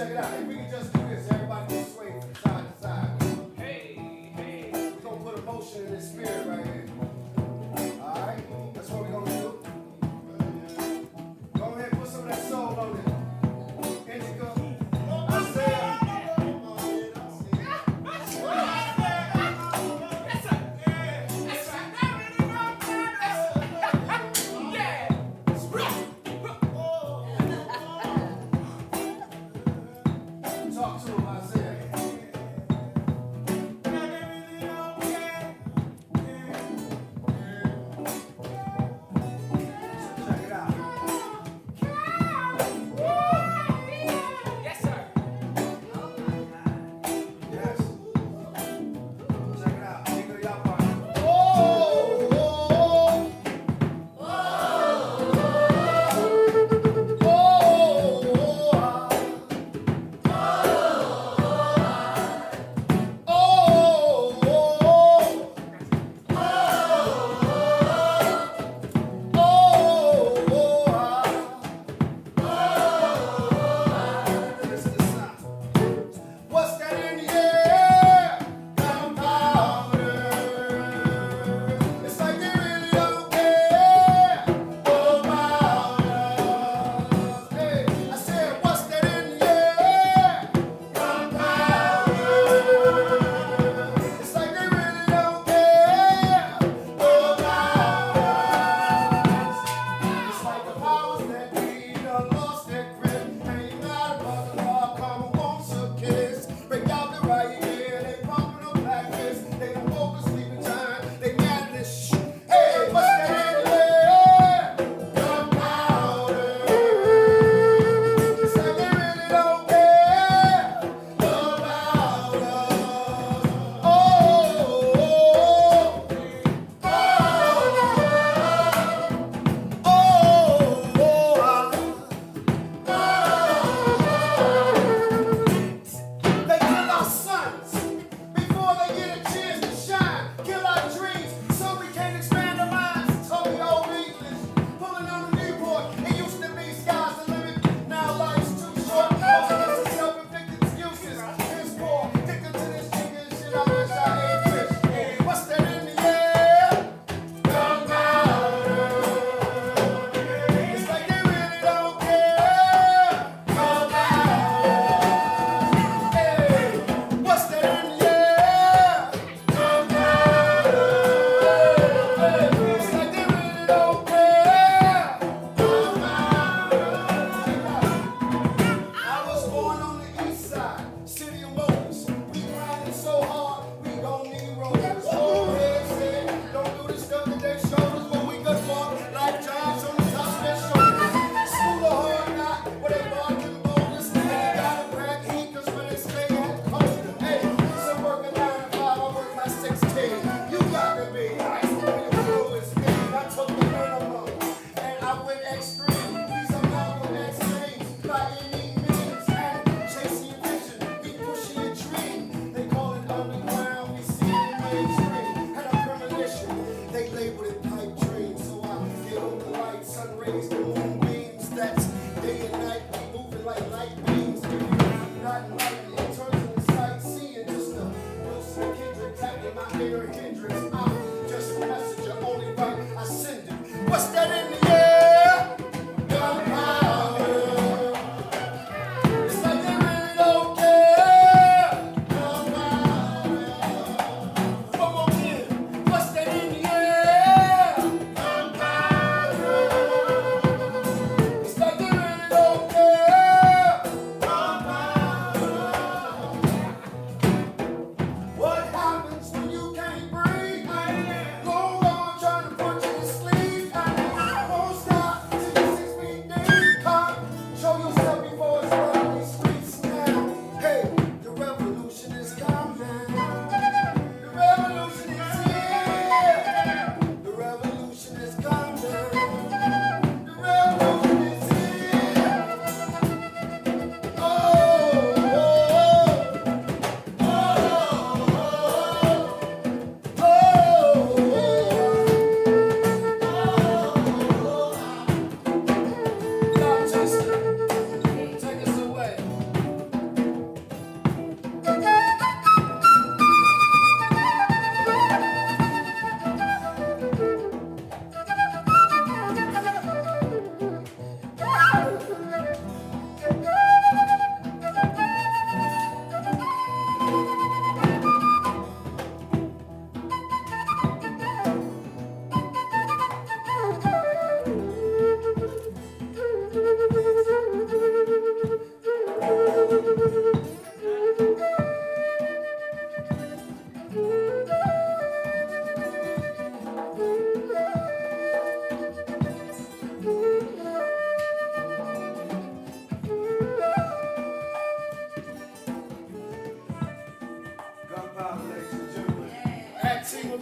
check it out. If we can just do this, everybody just sway from side to side. Hey, hey. We're gonna put a motion in this spirit right here. Alright? That's what we're gonna do. Go ahead, put some of that soul on it. Indica. I said.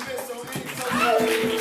miss on any social.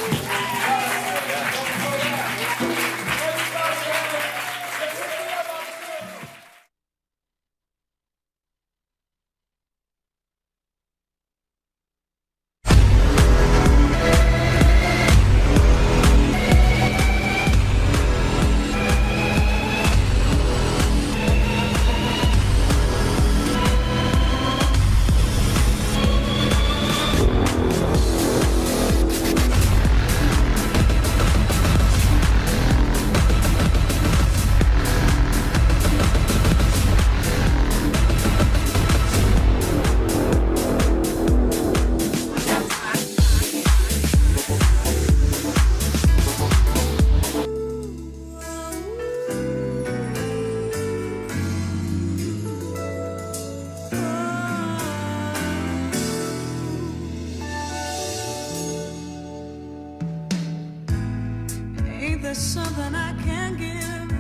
There's something I can give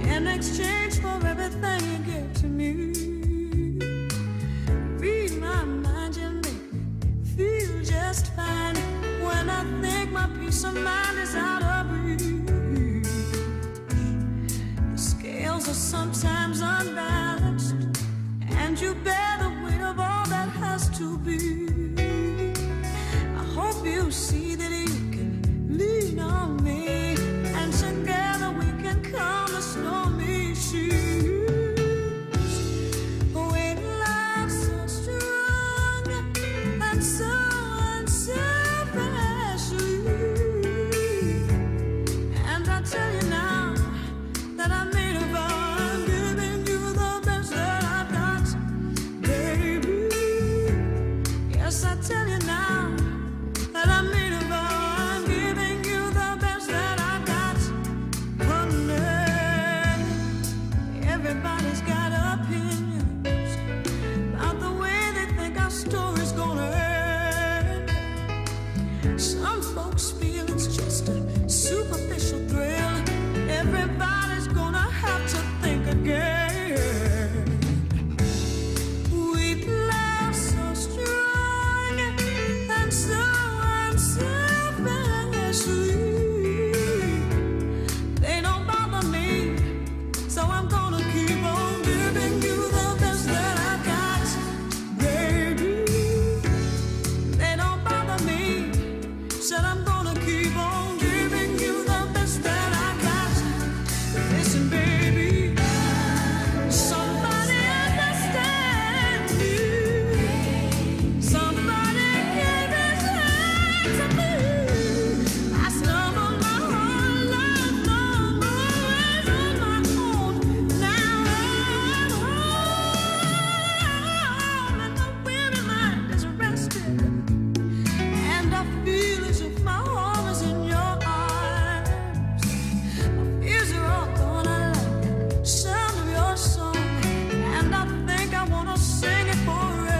in exchange for everything you give to me. Read my mind, you make me feel just fine. When I think my peace of mind is out of reach, the scales are sometimes unbalanced, and you bear the weight of all that has to be. I hope you see that you can lean on me, and together we can calm the stormy seas. When love's so strong and so unselfishly, and I tell you now that I made a vow, I'm giving you the best that I've got, baby. Yes, I tell you now that I made a vow. Everybody's got opinions about the way they think our story's gonna end. Some folks feel it's just a superficial thrill. Everybody's gonna have to think again. We love so strong and so unselfishly. They don't bother me, so I'm gonna keep on giving you the best that I've got, baby. They don't bother me, said I'm gonna keep on giving you the best that I've got. Listen, baby, somebody understand me. Somebody give his hand to me. I stumbled my whole life long, always on my own. Now I'm home, and the weary mind is rested, and I feel as if my home is in your arms. My fears are all gone, I like the sound of your song, and I think I wanna sing it forever.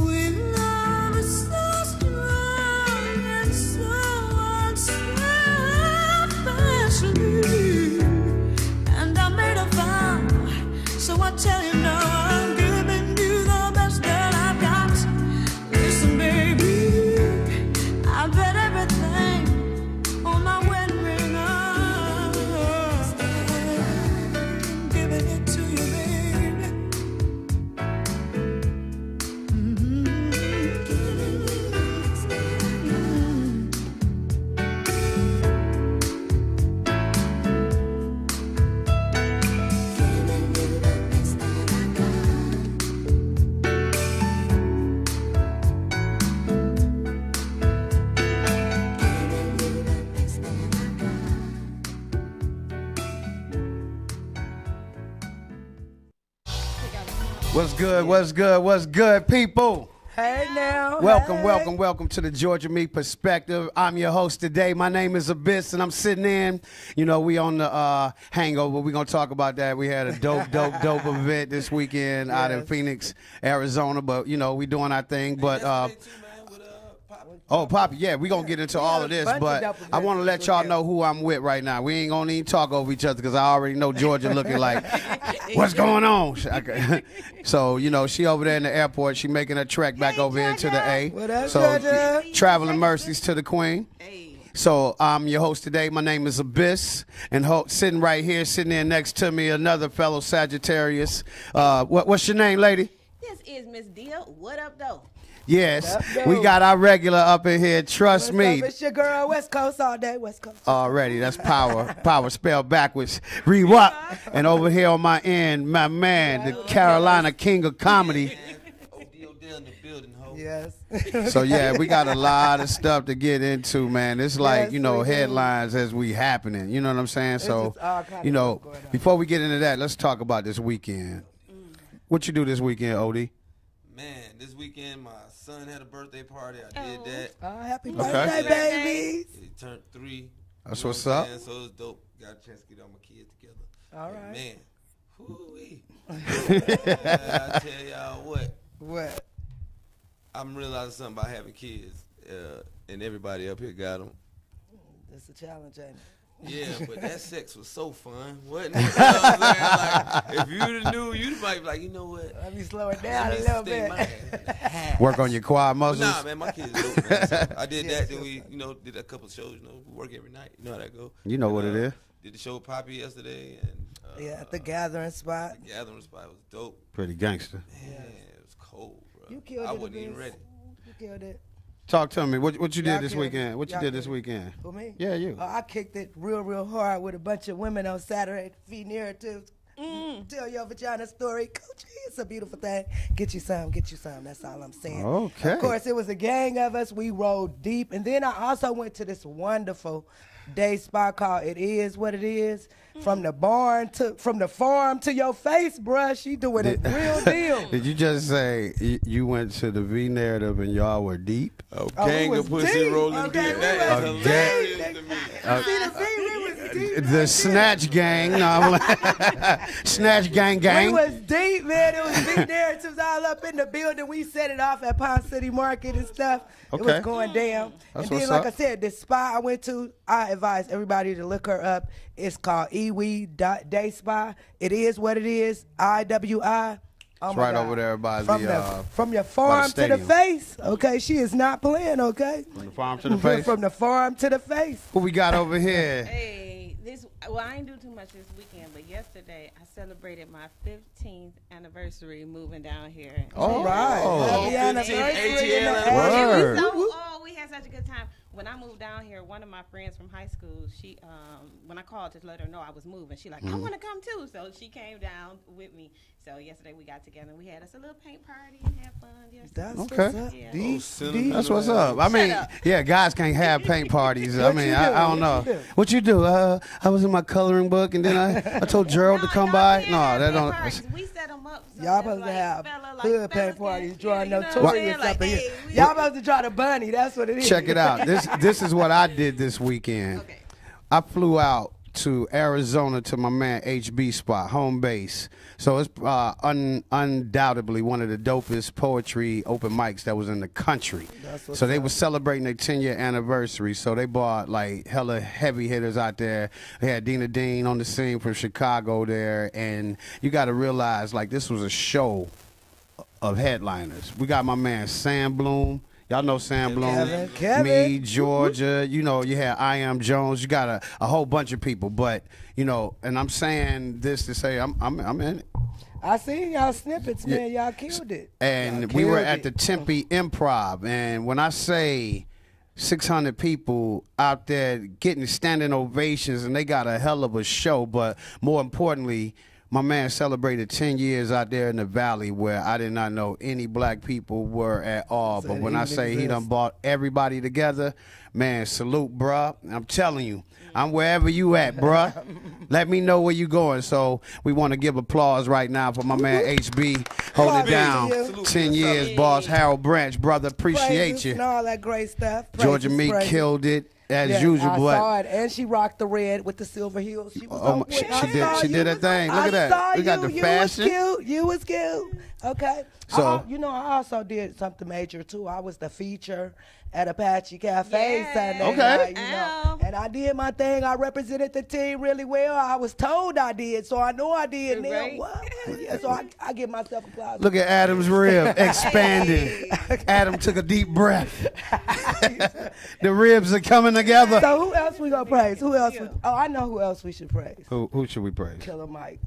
We love is so strong and so unselfishly, and I made a vow, so I tell you now I'm giving you the best that I've got. Listen, baby, I bet everything on my wedding ring. I'm giving it to you, baby. What's good? What's good? What's good, people? Hey now. Welcome, hey. welcome, welcome to the Georgia Me Perspective. I'm your host today. My name is Abyss, and I'm sitting in. You know, we on the hangover. We're going to talk about that. We had a dope event this weekend out in Phoenix, Arizona. But, you know, we doing our thing. But Oh, Poppy, yeah, we gonna get into all of this, but I want to let y'all know who I'm with right now. We ain't gonna even talk over each other because I already know Georgia looking like, what's going on? So, you know, she over there in the airport. She making a trek back over here to the A. What up, so, Georgia? traveling mercies to the Queen. So I'm your host today. My name is Abyss, and sitting right here, sitting there next to me, another fellow Sagittarius. What's your name, lady? This is Miss Dia. What up, though? Yes, we got our regular up in here. Trust me. It's your girl, West Coast all day, West Coast. Already, that's power. Power spelled backwards. Re-wop. And over here on my end, my man, the Carolina King of Comedy. Yes. So yeah, we got a lot of stuff to get into, man. It's like, you know, headlines as we happening. You know what I'm saying? So, you know, before we get into that, let's talk about this weekend. What you do this weekend, Odie? Man, this weekend my son had a birthday party. I did that. Oh, happy birthday, babies. He turned 3. That's what's up. So it was dope. Got a chance to get all my kids together. All right. Man, whoo-wee. I tell y'all what. What? I'm realizing something about having kids, and everybody up here got them. That's a challenge, ain't it? Yeah, but that sex was so fun, wasn't it? You know what I'm saying? Like, if you'd knew, you'd might be like, you know what? Let me slow it down a little bit. Work on your quad muscles. Nah, man, my kids dope, man. So I did that. Then we, you know, did a couple of shows. You know, we work every night. You know how that go. You know what it is. Did the show with Poppy yesterday, and Yeah, at the gathering spot. the gathering spot was dope. Pretty gangster. Man, it was cold, bro. You killed it. I wasn't even Abyss. ready. You killed it. Talk to me. What you Y'all did this killed it. weekend? What you Y'all did this killed it. weekend? For me? Yeah, you. I kicked it real hard with a bunch of women on Saturday. Feed narratives. Tell your vagina story. Coach, it's a beautiful thing. Get you some. That's all I'm saying. Okay. Of course, it was a gang of us. We rolled deep. And then I also went to this wonderful day spa called It Is What It Is. From the farm to your face, bruh. She doing it real deal. Did you just say you went to the V narrative and y'all were deep? Gang we of was pussy deep. rolling Okay, deep. we That was is deep. hilarious to me. See the V, we was deep. The Snatch Gang. No, I'm like, Snatch Gang We Gang. was deep, man. It was big narratives all up in the building. We set it off at Pond City Market and stuff. It was Okay. going down. That's and then, what's like up. I said, the spa I went to, I advise everybody to look her up. It's called Iwi Day Spa. It is what it is. IWI. Oh It's my right God. over there by from your farm to the stadium. face. Okay, she is not playing. Okay, From the farm to the face. From the farm to the face. Who we got over here? Hey, I ain't do too much this weekend, but yesterday I celebrated my 15th anniversary moving down here. All Right. right. Happy anniversary in the Word. It was we had such a good time. When I moved down here, one of my friends from high school, she, when I called to let her know I was moving, she like, I want to come too. So she came down with me. So yesterday we got together and we had us a little paint party and had fun. That's Okay. what's up. Yeah. Deep, cinnamon. deep. That's what's up. I mean, up. yeah, guys can't have paint parties. I What mean, you do? I don't know. What you do? What you do? I was in my coloring book, and then I told Gerald to come by. No, that don't. Parties. We set them up. So Y'all that, supposed to like, have fella, hood fellas paint can- parties, drawing you know what I'm notorious saying? Like, up in here. hey, Y'all supposed to draw the bunny. That's what it is. Check it out. This is what I did this weekend. Okay. I flew out to Arizona to my man HB spot, home base. So it's undoubtedly one of the dopest poetry open mics that was in the country. So they were celebrating their 10-year anniversary. So they brought like hella heavy hitters out there. They had Dina Dean on the scene from Chicago there. And you got to realize like this was a show of headliners. We got my man Sam Bloom. Y'all know Sam Bloom. Kevin. Me, Georgia. You know, you had I Am Jones. You got a whole bunch of people. But, you know, and I'm saying this to say I'm in it. I seen y'all snippets, man. Y'all killed it. And Y'all we were killed at it. the Tempe Improv. And when I say 600 people out there getting standing ovations, and they got a hell of a show, but more importantly, my man celebrated 10 years out there in the valley where I did not know any black people were at all. So But it when I even say he done exists. brought everybody together, man, salute, bruh. I'm telling you, I'm wherever you at, bruh. Let me know where you going. So we want to give applause right now for my man HB holding it down. Salute to 10 you. years, boss. Harold Branch, brother, appreciate Praises you. and all that great stuff. Georgia Praises, Meek praises. killed it. as Yeah, usual. I But saw it, and she rocked the red with the silver heels. She was Oh, on my- point. she did her thing. Look at that. I saw We got the you fashion. was cute. You was cute. Okay. So- I also did something major too. I was the feature at Apache Cafe Yes. Sunday Okay. night, Ow. and I did my thing. I represented the team really well. I was told I did, so I know I did. Now, Right. what? Yeah, so I give myself applause. look at Adam's rib expanding. Adam took a deep breath. The ribs are coming together. So who else we gonna praise? Who else? I know who else we should praise. Who should we praise? Killer Mike.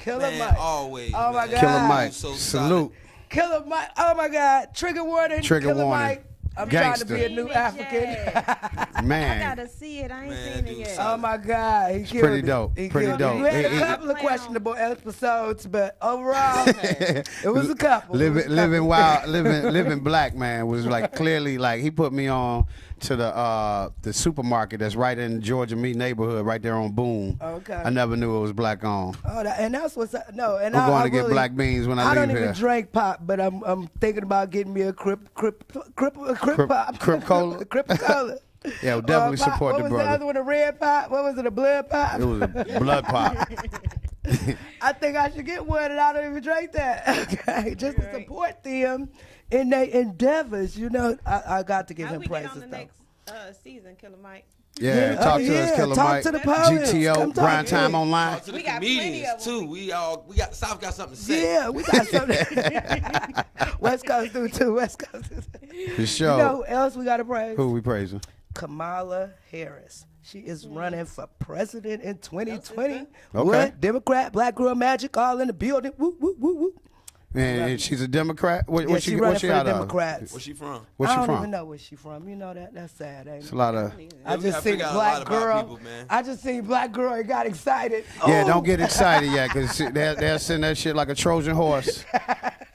Killer Man, Mike. always. Oh, my man. God. Killer Mike. So Salute. Killer Mike. Oh my God. Trigger warning. Trigger Killer warning. Mike. I'm Gangster. trying to be a new African. I Man. gotta see it. I ain't Man, seen dude, it yet. Oh my God. He killed pretty it. dope. He Pretty killed dope. it. We had He- a couple of he- questionable episodes, but overall, it was a couple. It was a Living couple. wild, living black, man, was like clearly like he put me on to the supermarket that's right in Georgia Meat neighborhood, right there on Boone. Okay. I never knew it was black on. Oh, and that's what's no. And I'm I going to get really- black beans when I I don't leave even here. drink pop, but I'm thinking about getting me a crip pop. Crip Cola? Crip Cola. Yeah, we'll definitely pop. support what the was brother. the other one? A red pop? What was it? A blood pop? It was a blood pop. I think I should get one, and I don't even drink that. Okay, just to support them in their endeavors. You know, I got to give How him we get on praises the though. next season, Killer Mike? Yeah, talk to us, Killer talk Mike. to the poets. GTO, Come talk Grind to Time me. Online. Talk to the We got plenty comedians of them. too. We got South got something to say. Yeah, we got something. West Coast do too. West Coast do too. For You sure. know who else we got to praise? Who we praising? Kamala Harris. She is running for president in 2020. Okay. What? Democrat, Black Girl Magic, all in the building. Woo, woo, woo, woo. And she's a Democrat. What, Yeah, what she she running what she for the out of? Democrats. Where she from? Where I she don't from? even know where she from. You know that's sad, ain't It's it? a lot of. I Yeah, we just gotta seen figure out a Black lot about Girl. people, man. I just seen Black Girl and got excited. Yeah, Oh. don't get excited yet, cause they'll send that shit like a Trojan horse.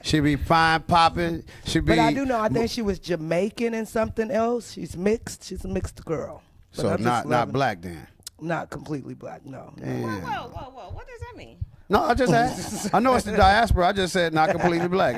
She be fine popping. She be. But I do know. I think she was Jamaican and something else. She's mixed. She's a mixed girl. But So I'm just not loving- black then. Not completely black. No. Whoa, whoa. What does that mean? No, I just asked. I know it's the diaspora. I just said not completely black.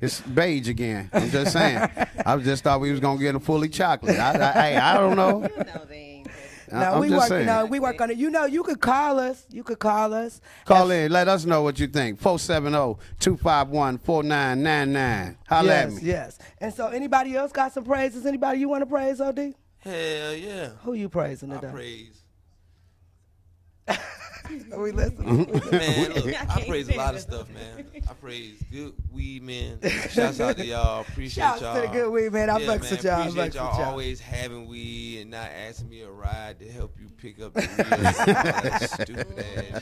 It's beige again. I'm just saying. I just thought we was gonna get a fully chocolate. I don't know. You know they ain't. No, I'm we just work. saying. No, we work on it. You know, you could call us. You could call us. Call in. Let us know what you think. 470-251-4999. Holla at me. Yes. And so, anybody else got some praises? Anybody you want to praise, OD? Hell yeah. Who you praising I today? praise. Are we listening? Man, look, I can't praise a lot of stand stuff, man. I praise good weed men. Shouts out to y'all. Appreciate Shouts to the good weed man. I yeah, fucks man, with y'all. I Appreciate fucks with y'all y'all. always having weed and not asking me a ride to help you pick up the weed. All that stupid ass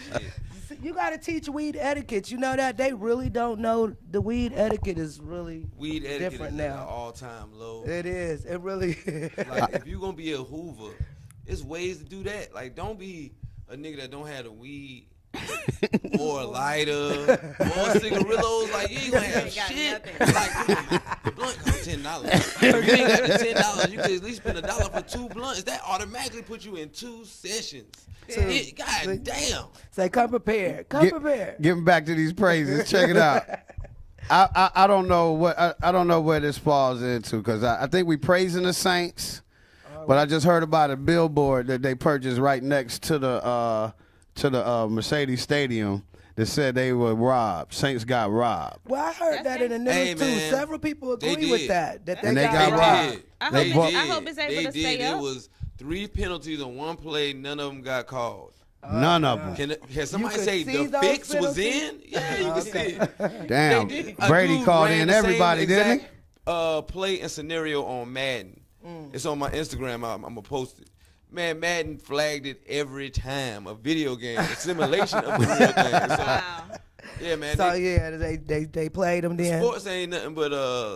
shit. You got to teach weed etiquette. You know that they really don't know the weed etiquette is really Weed etiquette different is at an now. all-time low. It is. It really is. Like, if you gonna be a Hoover, it's ways to do that. Like, don't be a nigga that don't have the weed or a lighter or cigarillos. Like, you ain't gonna have ain't got shit. nothing. Like, the blunt costs $10. If you ain't got the $10, you could at least spend $1 for 2 blunts. That automatically put you in 2 sessions. God damn. Say, come prepared. Come prepared. Getting back to these praises. Check it out. I don't know what I don't know where this falls into because I think we praising the Saints, but I just heard about a billboard that they purchased right next to the Mercedes Stadium that said they were robbed. Saints got robbed. Well, I heard that in the news Hey, too. man. Several people They agree with did. that. That And they they got got robbed. did. I They hope did. I hope it's able They to did. stay It up. was 3 penalties on 1 play. None of them got called. None of them. Can somebody could say see the those fix was penalties? in? Yeah, you can see it. Damn. They did. A Brady dude called ran in the same everybody, didn't he? exact, play and scenario on Madden. It's on my Instagram. I'm gonna post it. Man, Madden flagged it every time. A video game, a simulation of a real game. So, Wow. yeah, man. So yeah, they played them then. Sports ain't nothing but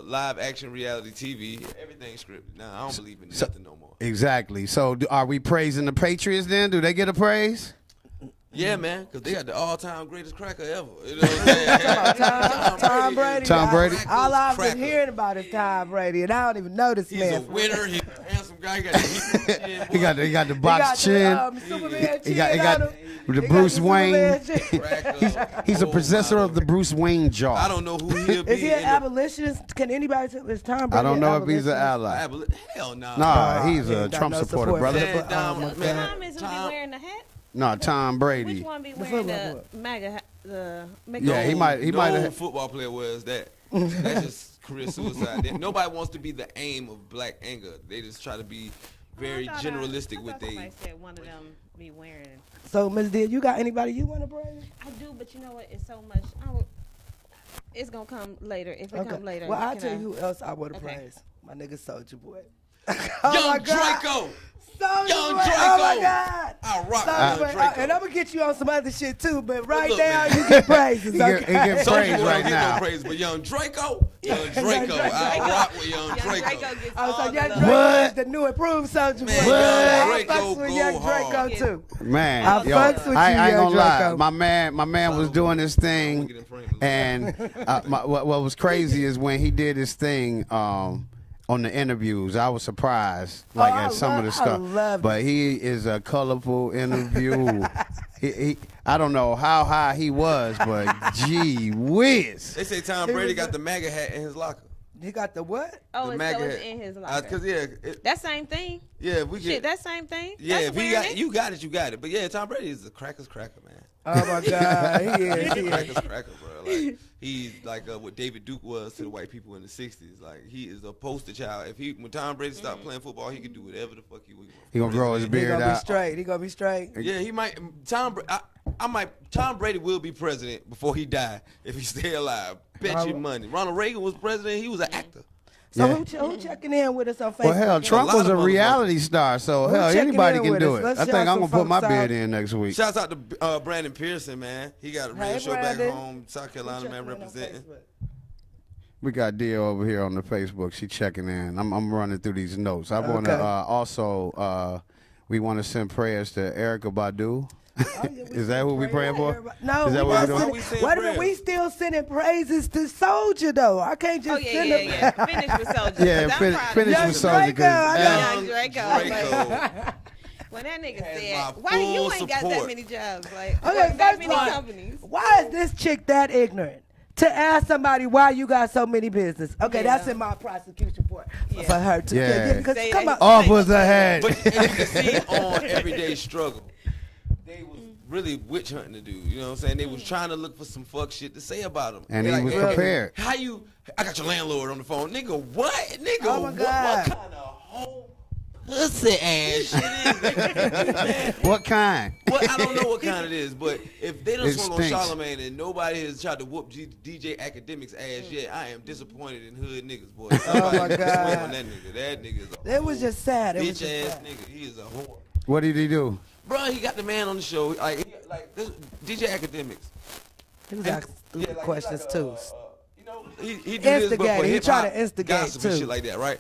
live action reality TV. Everything's scripted. Nah, I don't believe in nothing no more. Exactly. So are we praising the Patriots then? Do they get a praise? Yeah, man, because they got the all-time greatest cracker ever. You know what I'm saying? Tom Brady. Tom Brady. All I've been Cracker. hearing about is Tom Brady, and I don't even know this He's man. a winner. He's a handsome guy. He got the He got the He box got chin. the Superman He chin got on him. The He Bruce got the Wayne. Superman shit. Cracker. He's a Oh, possessor my of the Bruce Wayne jaw. I don't know who he'll be. Is he in an the- abolitionist? Can anybody tell? Is Tom Brady I don't know if he's an abolitionist? ally. Hell no. Nah, He he's a ain't got Trump no supporter, support. brother. Man, Oh, my man, God. Tom is who be Tom- wearing the hat? No, Tom Which Brady. one be The wearing football the MAGA hat? The Yeah, he might. He no might have. football player wears that. That's just career suicide. Nobody wants to be the aim of black anger. They just try to be very generalistic with they. they. I said one of them be wearing. So, Ms. D, you got anybody you want to bring? I do, but you know what? It's so much. It's gonna come later. If it come later. Well, I'll can tell I- you who else I would have Okay. praised. My nigga Soulja Boy. Young my God. Draco. Soulja Young Boy. Draco. Oh my God. I rock Soulja with Boy. Young Draco. And I'm gonna get you on some other shit too, but right look, now man. you get praises. He get- Okay? he get Soulja praise Boy right don't get now. no praise, but Young Draco. I rock with Young Young Draco. Draco gets Oh, so all Young the Draco love. is the new improved Soulja Boy. Man, I Young Draco fucks with go Young Draco hard. too. Man, I yo, fucks with I you, ain't Young gonna lie. Draco. My man was doing his thing, and what was crazy is when he did his thing on the interviews. I was surprised, like I at some of the love- I stuff. love But he is a colorful interview. I don't know how high he was, but gee whiz. They say Tom He Brady was got the MAGA hat in his locker. He got the what? Oh, The it's, MAGA so it's hat. in his locker. Cause That same thing. yeah, we Shit, get. that same thing. Yeah, That's if he wearing got it. you got it, you got it. But yeah, Tom Brady is the cracker's cracker, man. Oh my God, he is. He's He the is. cracker's cracker, bro. Like he's like what David Duke was to the white people in the '60s. Like he is a poster child. When Tom Brady stopped playing football, he could do whatever the fuck he want. He gonna grow his He beard gonna be out. straight. He gonna be straight. Yeah, he might. Tom Brady will be president before he die if he stay alive. Bet you money. Ronald Reagan was president. He was an actor. So Yeah. who checking in with us on Facebook? Well, hell, Trump lot was of a reality star, so Who hell, checking anybody in can with do us? it. Let's I think shout I'm gonna some put my folks beard out. in next week. Shouts out to Brandon Pearson, man. He got a radio Hey, show back Brandon. home, South Carolina, man, representing. We got Dio over here on the Facebook. She checking in. I'm running through these notes. I want to Okay. also we want to send prayers to Erykah Badu. Is that who we praying for? No, Is that we what not we doing? sending- wait a minute, we still sending praises to Soulja though. I can't Oh just yeah, send yeah, them. yeah. Finish with Soulja. Yeah, 'cause I'm finish proud of with you. Young Soulja. Draco, I know. Young Draco. Draco. When that nigga Has said, my "Why you full ain't got that support." many jobs? Like, Okay, that first many of all, companies." why is this chick that ignorant to ask somebody why you got so many business? Okay, Yeah. that's in my prosecution report Yeah. for her too. Yeah. Because Say come that- on. Off was ahead. But and you can see on Everyday Struggle, they was really witch hunting the dude. You know what I'm saying? They was trying to look for some fuck shit to say about him. And They he was "Hey, prepared." How you? I got your landlord on the phone, nigga. What, nigga? Oh, my what, God. what kind of whole pussy ass shit is that? What kind? Well, I don't know what kind it is, but if they done It swung on stinks. Charlamagne and nobody has tried to whoop DJ Academics ass yet, I am disappointed in hood niggas, boy. Somebody my swing God. on that nigga. That nigga is a It was just sad. It was bitch just ass sad. nigga. He is a whore. What did he do? Bro, he got the man on the show. Like this DJ Academics. He was And- asking yeah, stupid like, questions like, too. You know, he do this, but Instigator. for He hip try hop, to instigate, gossip and too. shit like that, right?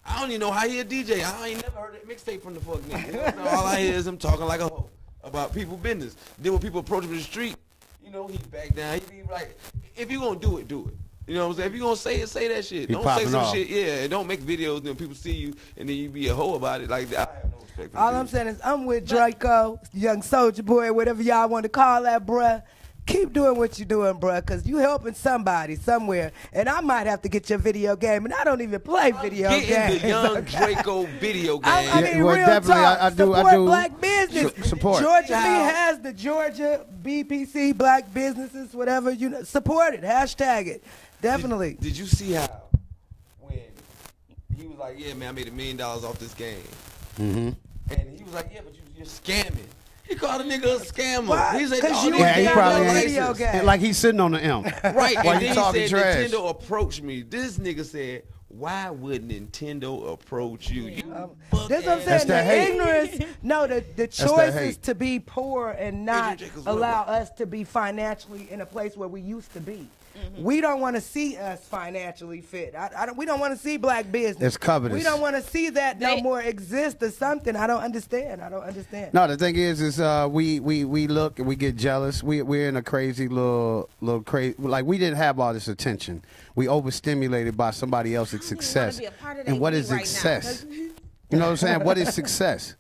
I don't even know how he a DJ. I ain't never heard that mixtape from the fuck nigga. You know, all I hear is him talking like a hoe about people business. Then when people approach him in the street, you know, he back down. He be like, if you gonna do it, do it. You know what I'm saying? If you gonna say it, say that shit. He Don't say popping some off. shit, yeah, and don't make videos and then people see you and then you be a hoe about it. Like that. I have no respect for All the I'm dude. saying is I'm with Draco, Young Soulja Boy, whatever y'all want to call that, bruh. Keep doing what you're doing, bruh, because you helping somebody somewhere. And I might have to get your video game, and I don't even play video Get games. in the Young okay? Draco video game. I Yeah, mean, well, real definitely, talk. I do- Support do black business. support. Georgia How? Lee has the Georgia BPC Black Businesses, whatever. You know, support it. Hashtag it. Definitely. Did you see how when he was like, yeah, man, I made $1 million off this game. Mm-hmm. And he was like, yeah, but you're scamming. He called a nigga a scammer. Why? He said, 'Cause oh, you nigga Yeah, he got probably no ain't. video license. game. Like he's sitting on the M. Right, While and you then talking he said, trash. Nintendo approached me. This nigga said, why would Nintendo approach you? You fuck That's what I'm ass That's saying. that The hate. ignorance, no, the that choice is hate. to be poor and not Adrian Jacobs, allow whatever. us to be financially in a place where we used to be. Mm-hmm. We don't want to see us financially fit. We don't want to see black business. It's covetous. We don't want to see that no They- more exist or something. I don't understand. No, the thing is we look and we get jealous. We're in a crazy little crazy. Like we didn't have all this attention. We overstimulated by somebody else's I don't even success. wanna be a part of And that what we is right now, success? 'cause- You know what I'm saying? What is success?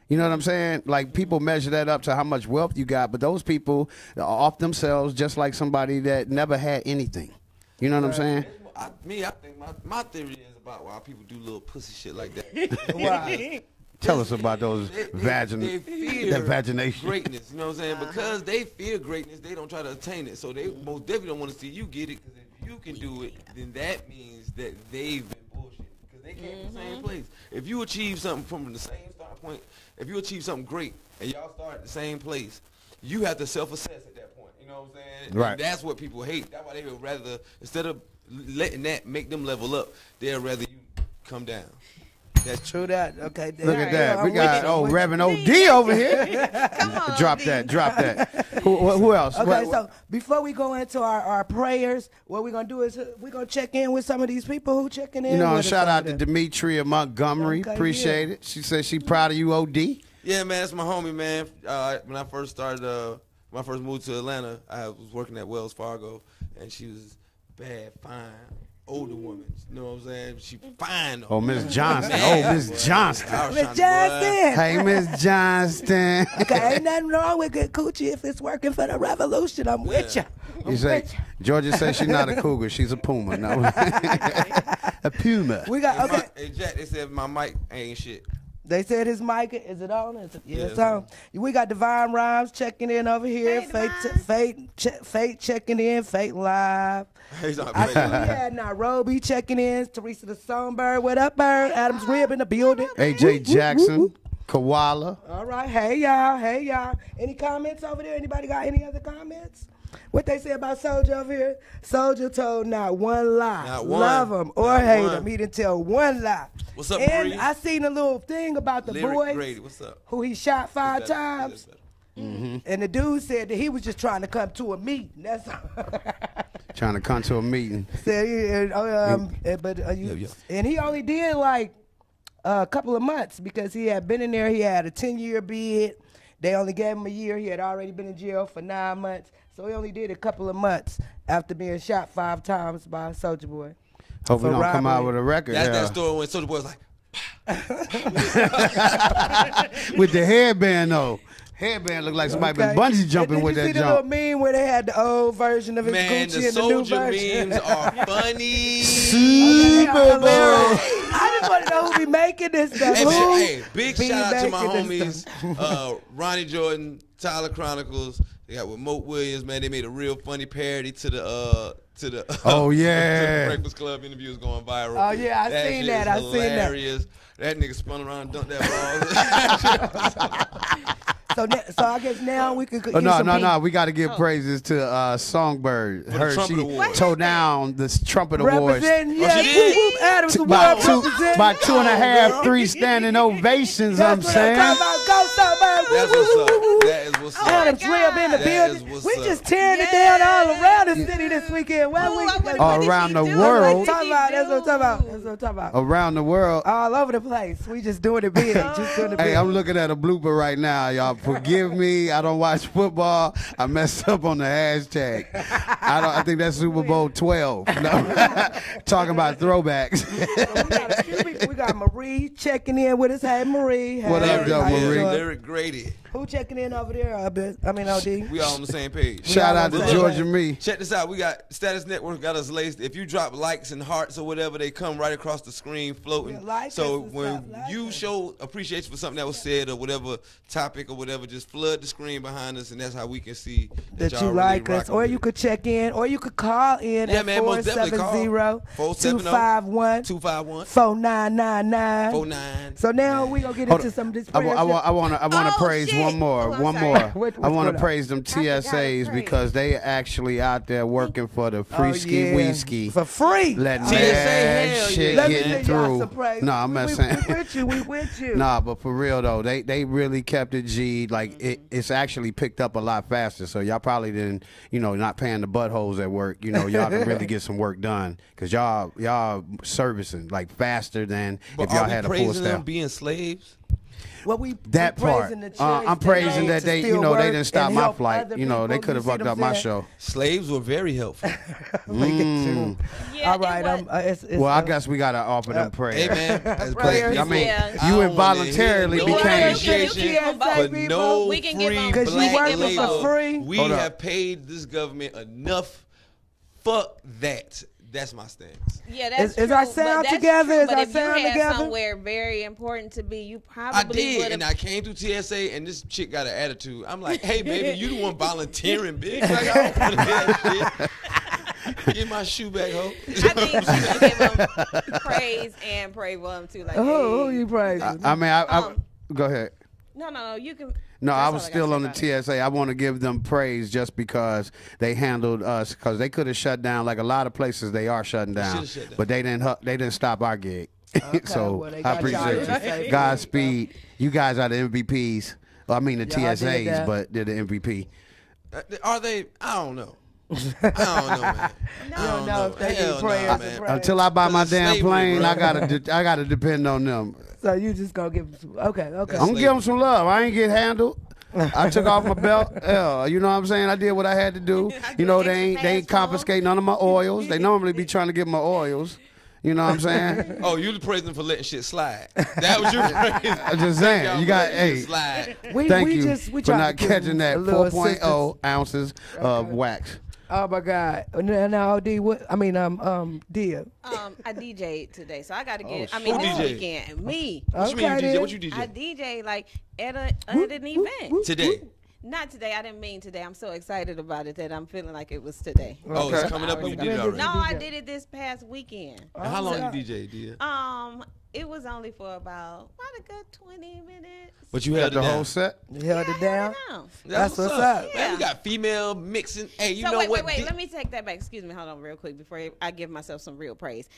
You know what I'm saying? Like people measure that up to how much wealth you got, but those people are off themselves just like somebody that never had anything. You know what I'm saying? I think my theory is about why people do little pussy shit like that. Why? Tell us about those They fear that vagination. greatness. You know what I'm saying? Because they fear greatness, they don't try to attain it. So they most definitely don't want to see you get it. Because if you can do it, then that means that they've been bullshit. Because they came from the same place. If you achieve something from the same start point, if you achieve something great and y'all start at the same place, you have to self-assess at that point. You know what I'm saying? Right. And that's what people hate. That's why they would rather, instead of letting that make them level up, they'd rather you come down. That's True that. Okay. Look at that. I'm We with got you, I'm with you. Reverend OD over here. Come on, Drop D. that. Drop that. Who else? Okay, so before we go into our prayers, what we're going to do is we're going to check in with some of these people who checking in. You know, with us shout out over to there. Demetria Montgomery. Okay, Appreciate it. She said she proud of you, OD. Yeah, man, that's my homie, man. When I first started, when I first moved to Atlanta, I was working at Wells Fargo, and she was bad, fine, older woman. You know what I'm saying? She fine. Though. Oh, Miss Johnston. Man, Oh, Miss Johnston. I was Miss trying to- Johnston. Hey, Miss Johnston. Okay, ain't nothing wrong with good coochie if it's working for the revolution. I'm with you. You say Georgia says she's not a cougar, she's a puma. No, a puma. We got okay. Hey, Jack, they said my mic ain't shit. They said his mic is it on? Yeah, Yeah, it's it's on. We got Divine Rhymes checking in over here. Hey, Fate checking in. Fate live. He's not I see we playing. had Nairobi checking in. Teresa the Songbird. What up, Bird? Adams Rib in the building. AJ Jackson, Koala. All right. Hey, y'all. Hey, y'all. Any comments over there? Anybody got any other comments? What they say about Soldier over here? Soldier told not one lie. Not one. Love him or Not hate one. him. He didn't tell one lie. What's up, And Bree? I seen a little thing about the Lyric boys Grady, what's up? who he shot 5 That's better. times. That's better. And the dude said that he was just trying to come to a meeting. That's all. Trying to come to a meeting. Said, and he only did like a couple of months because he had been in there. He had a 10-year bid. They only gave him a year. He had already been in jail for 9 months. So he only did a couple of months after being shot 5 times by Soulja Boy. Hope we For don't come out robbery. with a record. That's yeah. that story when Soulja Boy was like, With the headband though. Headband looked like somebody been bungee jumping Did with you that see the jump. little meme where they had the old version of his man, Gucci the and the new Soulja version? memes are funny. Super Bowl. I just want to know who be making this stuff. Hey, Who man, hey, big be shout out to my making homies, this Ronnie Jordan, Tyler Chronicles. They got with Moat Williams, man. They made a real funny parody to the Oh, to yeah. the Breakfast Club interviews going viral. Oh, yeah, I seen shit that, is I seen that. hilarious. That nigga spun around and dunked that ball. So I guess now we could Oh, use some no. beat. We got to give praises to Songbird. the Her, Trumpet she Awards. tore down the Trumpet Awards. Representing, yeah, she did? whoop, whoop, Adams Award By representing. by 2.5, 3 standing ovations, I'm That's what saying. I'm talking about. Go Songbird. That's what's up. That is what's up. Adams Rib in the That building. is what's We up. just tearing it down all around the city this weekend. Where we All around the world. That's what I'm talking about. That's what I'm talking about. Around the world. All over the place. We just doing it big. Just doing it big. Hey, I'm looking at a blooper right now, y'all. Forgive me. I don't watch football. I messed up on the hashtag. I think that's Super Bowl 12. No. Talking about throwbacks. We got a few people. We got Marie checking in with us. Hey, Marie. Hey, What up, though, how you Marie? doing? Lyric Grady. Who checking in over there? OD. We all on the same page. Shout out to But Georgia Me. Check this out. We got Status Network got us laced. If you drop likes and hearts or whatever, they come right across the screen floating. Yeah, like so us and when stuff, like you us. show appreciation for something that was said or whatever topic or whatever, just flood the screen behind us, and that's how we can see That y'all you really like us, rocking or with you it. could check in, or you could call in Yeah, at man, most definitely call. 470-251-4999. 251-49. So now we gonna get Hold into on. some of this. I want to Oh, praise shit. one more. Oh, I'm one sorry. more. What's I want going to on? praise them forgot to TSAs praise. because they actually out there working for the free ski wheeski. for free. Letting TSA, that hell shit yeah, Let me getting send y'all through. some praise. No, I'm not saying. We with you. We with you. Nah, but for real though, they really kept it G. Like it's actually picked up a lot faster. So y'all probably didn't, not paying the buttholes at work. Y'all can really get some work done because y'all servicing like faster than But if y'all are we had a full praising them staff. being slaves? Well, we That part. praising the choice I'm praising that to they, still you know, they work didn't stop and my help flight. other You know, they people. could have You see fucked what up I'm my saying? show. Slaves were very helpful. Look at you. Yeah, All right, it was, it's, Well, I guess we gotta offer them prayers. Hey man, that's Prayers. crazy. I mean, Yeah. you I don't involuntarily wanna hear no became. appreciation But for no We can give free them- 'Cause you black working for labor. free. We Hold up. have paid this government enough. Fuck that. That's my stance. yeah, that's Is true. our but sound that's together? true, Is but our if sound you had together? somewhere very important to be, you I probably did, would and have. I came through TSA, and this chick got an attitude. I'm like, hey, baby, you the one volunteering, bitch. Like, I don't want to hear that shit. Get my shoe back, ho. I think you should give them praise and pray for them too. Like, Who hey. you praising? I mean, go ahead. No, you can. No, that's I all was gotta still say on the about it. TSA. I want to give them praise just because they handled us, because they could have shut down like a lot of places. They are shutting down, should've shut down. but they didn't stop our gig. So well, they I got y'all appreciate to say you. Godspeed. You guys are the MVPs. Well, I mean the Y'all did TSAs, that. but they're the MVP. Are they? I don't know. I don't know, man. I don't know if they Hell need no, prayers. man. Until I buy my Because of damn slavery, plane, bro. I gotta depend on them. So you just gonna give them some, okay. I'm gonna give them some love. I ain't get handled. I took off my belt. Hell, you know what I'm saying? I did what I had to do. You know, they ain't confiscate none of my oils. They normally be trying to get my oils. You know what I'm saying? Oh, you praising them for letting shit slide. That was your praise. I'm just saying. You got, Letting hey, shit slide. thank we you just, we for tried not to give catching them that a little 4.0 ounces of wax. Oh my God! Now, D, what? I mean, Dia. I DJ'd today, so I got to get. Oh, I mean, Who this DJ? weekend, me. What you mean you Okay, DJ? then. What you DJ? I DJ like at an event. Today. Not today. I didn't mean today. I'm so excited about it that I'm feeling like it was today. Oh, Okay. it's coming up and you did it When already. No, you I DJ? did it this past weekend. And how long yeah. you DJ, dear? It was only for about a good 20 minutes. But you Got held it the whole down. set? You held it down. Down. That's what's up. Man, we got female mixing. Hey, you So know wait, what? wait. Let me take that back. Excuse me. Hold on, real quick before I give myself some real praise.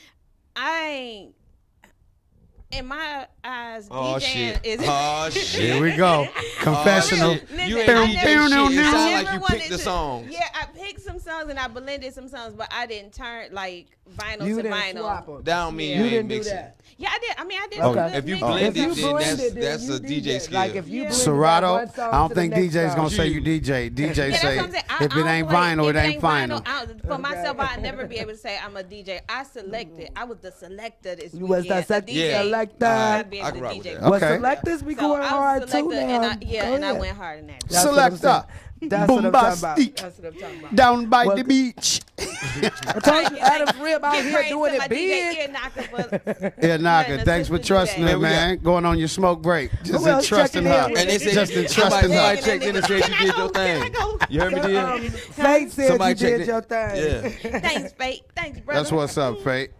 In my eyes, Oh DJing shit! is. Oh shit! Here we go. Confessional. shit. Listen, You ain't I DJ never- shit. It sound I like never you wanted picked the to- songs. Yeah, I picked some songs and I blended some songs, but I didn't turn like vinyl You to didn't vinyl. swap 'em. That don't mean Yeah. you You ain't didn't do mixing. that. Yeah, I did. I mean, I did. Okay. some good If you mixing. blend If you it, then blended, that's then a you DJ skill. Like if you Yeah. blended Serato, one song I don't to the think next DJ's gonna song. say you DJ. DJ Yeah, that's say what I'm saying. if it I ain't don't play- vinyl, if it ain't final. For myself, I'd never be able to say I'm a DJ. I selected. I was the selector this You was the weekend. A DJ. Yeah. selector. I'd be I able can to rock with DJ. that. Okay. Well, selectors be So going I was hard too selector, now. and I Go went ahead. hard in that. That's what I'm Selector. saying. That's what I'm talking about. Bombastic. That's what I'm talking about. Down by Well, the beach. I told you, Adam Rib out Give here praise doing to my it DJ big. Ear Knocker for Yeah, Knocker, letting thanks us for listen to trusting that. her, man. Going on your smoke break. Just Who else entrusting checking in her. with And they said Just somebody entrusting her. checked in and said you did your thing. You heard me, dear? Fate said Somebody you did checked your it. thing. Yeah. Thanks, Fate. Thanks, brother. That's what's up, Fate.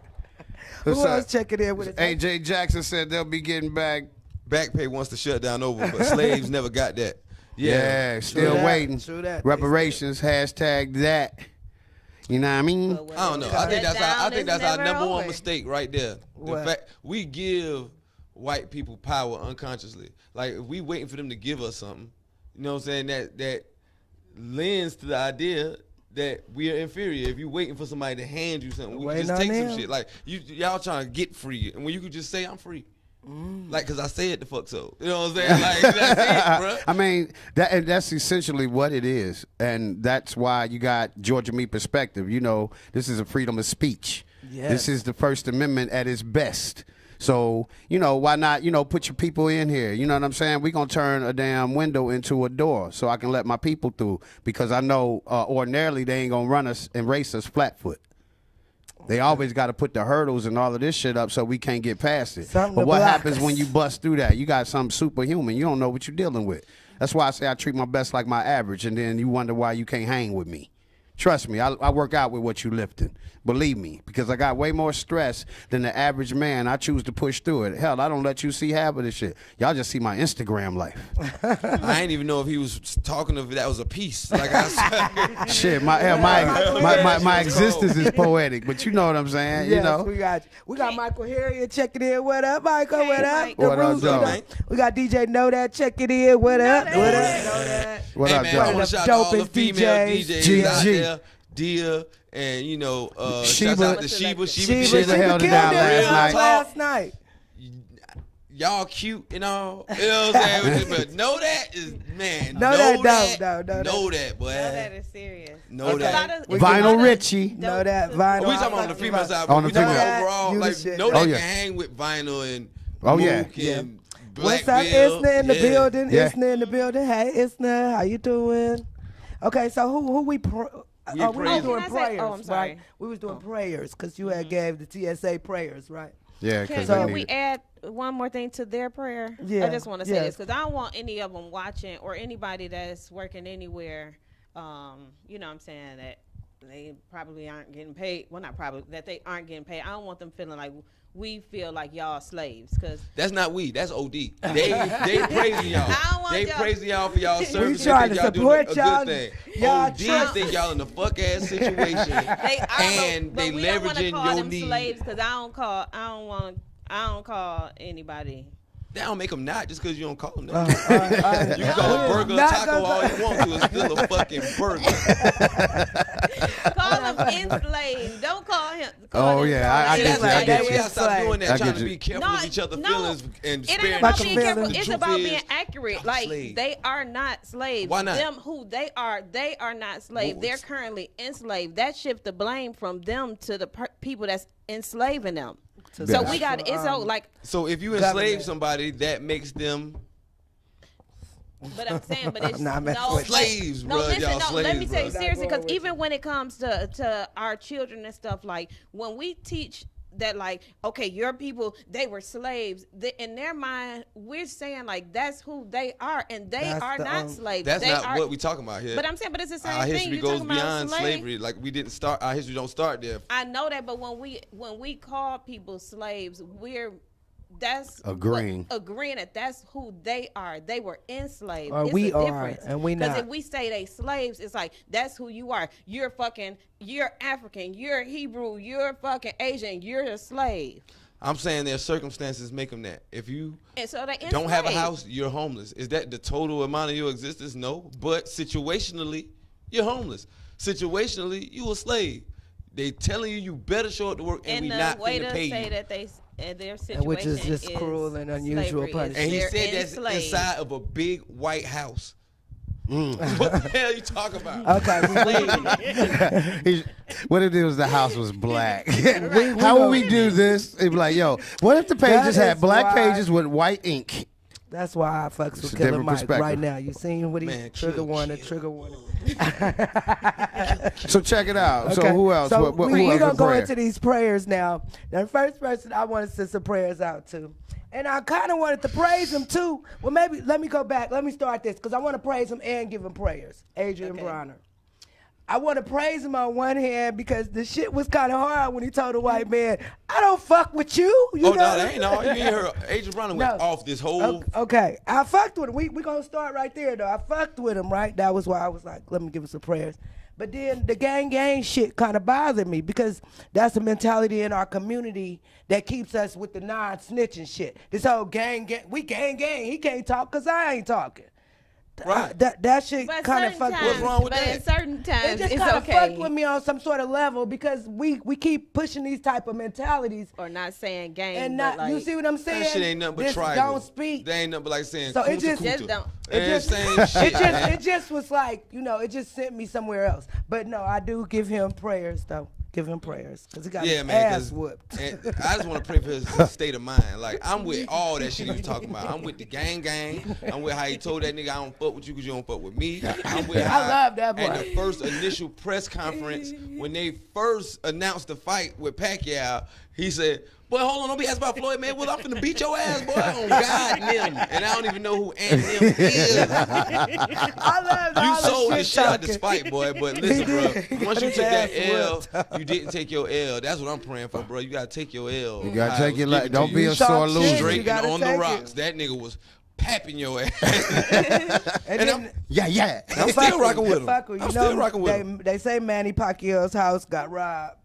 Who What's else up? checking in with us? AJ Jackson said they'll be getting back. Back pay wants to shut down over, but slaves never got that. Yeah, still that. waiting. True that. Reparations, hashtag that. You know what I mean? I don't know. I think that's our number one mistake right there. The What? fact we give white people power unconsciously. Like if we waiting for them to give us something, you know what I'm saying? That lends to the idea that we are inferior. If you waiting for somebody to hand you something, we can Waiting just on take some them. shit. Like y'all trying to get free, and when you could just say I'm free. Like, cause I said the fuck so. You know what I'm saying? Like that's it, bro. I mean, that's essentially what it is. And that's why you got Georgia Me Perspective. You know, this is a freedom of speech. Yes. This is the First Amendment at its best. So, you know, why not, you know, put your people in here? You know what I'm saying? We're going to turn a damn window into a door so I can let my people through. Because I know ordinarily they ain't going to run us and race us flat-foot. They always got to put the hurdles and all of this shit up so we can't get past it. Something But to what block happens us. when you bust through that? You got something superhuman. You don't know what you're dealing with. That's why I say I treat my best like my average, and then you wonder why you can't hang with me. Trust me, I work out with what you lifting. Believe me, because I got way more stress than the average man. I choose to push through it. Hell, I don't let you see half of this shit. Y'all just see my Instagram life. I ain't even know if he was talking if that was a piece. Like I said, Shit, my existence is poetic, but you know what I'm saying. Yes, You know. we got you. We got Michael Harriet checking in. What up, Michael? Hey, What up? Mike. What up, Roots, Joe? we got DJ Know That checking in. What up? That. What up? Know That. What hey up, man, I Joe? want to shout out all the Dopest female DJs. DJs out GG. there, Dia, and you know, shouts Sheba. out to Sheba. Sheba held it killed down it last night. last night. y'all cute and all. You know what I'm saying? But know that is, man. Know that, boy. No, that is serious. Know It's a lot that. of- Vinyl Richie. Know that dope vinyl. We talking about on the female side, On but we the talking female. about overall. You the Like, shit. know that Oh, can yeah. hang with Vinyl and Oh, yeah. Mook and What's Black up, Bill. Isna in the Yeah. building? Yeah. Isna in the building. Hey, Isna, how you doing? Okay, so who we we was praising. doing Can I say- prayers, oh, I'm sorry. right? We was doing prayers because you had gave the TSA prayers, right? Yeah, Can, because So- they can we need it. add one more thing to their prayer? Yeah, I just want to say yeah. this because I don't want any of them watching or anybody that's working anywhere. You know what I'm saying, that they probably aren't getting paid. Well, not probably, that they aren't getting paid. I don't want them feeling like we feel like y'all slaves because That's not we. That's OD. They praising y'all. I don't want They y'all- praising y'all for y'all service. trying They to think y'all doing support a y'all. good thing. Y'all OD trust- think y'all in a fuck ass situation, and they we don't wanna leveraging call your them need. slaves because I don't call anybody. That don't make them not just because you don't call them that. All right. You can call a burger a Not taco gonna- all you want to. It's still a fucking burger. Call them enslaved. Don't call him. Oh, yeah, I See, get that's you, I right. get We you. gotta stop doing I that. Trying get to you. be careful with each other's feelings and it ain't sparing about each being other. careful. The It's truth about is, being accurate. y'all Like slaves. they are not slaves. Why not? Them who they are not slaves. Well, They're currently enslaved. That shift the blame from them to the people that's enslaving them. So Yes. we got it's so like. So if you Government. enslave somebody, that makes them But I'm saying, but it's Nah, man, no wait. slaves, no. bruh. Listen, Y'all no. Let me slaves, tell you bruh. seriously, Not going because with even when it comes to our children and stuff, like when we teach that, like, okay, your people, they were slaves. In their mind, we're saying like that's who they are, and they That's are the, not slaves. That's they not are, what we talking about here. But I'm saying, but it's the same Our thing. history You're goes talking about beyond slave. slavery. Like we didn't start. Our history don't start there. I know that, but when we call people slaves, that's Agreeing. agreeing that that's who they are. They were enslaved. Or It's we a are, difference. and we Because not. if we say they slaves, it's like that's who you are. You're African, you're Hebrew, you're fucking Asian, you're a slave. I'm saying their circumstances make them that. If you And so they don't have a enslaved. house, you're homeless. Is that the total amount of your existence? No. But situationally, you're homeless. Situationally, you a slave. They telling you better show up to work and we And the not way finna to pay say you. that their situation which is just cruel and unusual slavery. punishment. And he They're said that's enslaved. inside of a big white house. What the hell you talking about? Okay, What if it was the house was black? How would we do this? It'd be like, yo, what if the pages That had is black why- pages with white ink? that's why I fucks It's with a Killer different Mike perspective. right now. You seen what he Man, trigger chill, warning, chill. trigger warning. So check it out. So Okay, who else? So Who we're else gonna in go prayer? into these prayers now. Now, the first person I want to send some prayers out to, and I kind of wanted to praise him too. Well, maybe let me go back. Let me start this because I want to praise him and give him prayers. Adrian Okay. Bronner. I want to praise him on one hand because the shit was kind of hard when he told the white man, "I don't fuck with you." You Oh, know? no, that ain't all. You ain't heard Agent Brown went No. off this whole. Okay, I fucked with him. We gonna start right there though. I fucked with him, right? That was why I was like, let me give him some prayers. But then the gang shit kind of bothered me because that's the mentality in our community that keeps us with the non-snitching shit. This whole gang, we gang. He can't talk because I ain't talking. Right. That shit But kind of certain fucked times, with What's wrong with but that? at certain times, it just it's kind of okay. fucked with me on some sort of level because we keep pushing these type of mentalities Or not saying gang, and but not, like, you see what I'm saying? That shit ain't nothing but This tribal. don't speak. They ain't nothing but like saying So it kuta just- kuta. Just don't. And same shit, man. It just was like, it just sent me somewhere else. But no, I do give him prayers though. Give him prayers because he got Yeah, his man. ass 'cause- whooped. and I just want to pray for his state of mind. Like I'm with all that shit he was talking about. I'm with the gang. I'm with how he told that nigga I don't fuck with you because you don't fuck with me. I'm with how love that at part. the first initial press conference when they first announced the fight with Pacquiao, he said, "Boy, hold on, don't be asking about Floyd Mayweather. I'm finna beat your ass, boy, on God them." And I don't even know who Eminem is. I love You all sold the the shit shit out this talking. fight, boy. But listen, did. He bro. Once got you his took that ass L, you didn't take your L. That's what I'm praying for, bro. You gotta take your L. You gotta How it take was it like, given don't to be you. a You talk sore shit, loser. you Straight gotta on the take rocks. it. That nigga was papping your ass. And And then, Yeah. I'm still rocking with him. fuck with, I'm you still know, rocking with him. they say Manny Pacquiao's house got robbed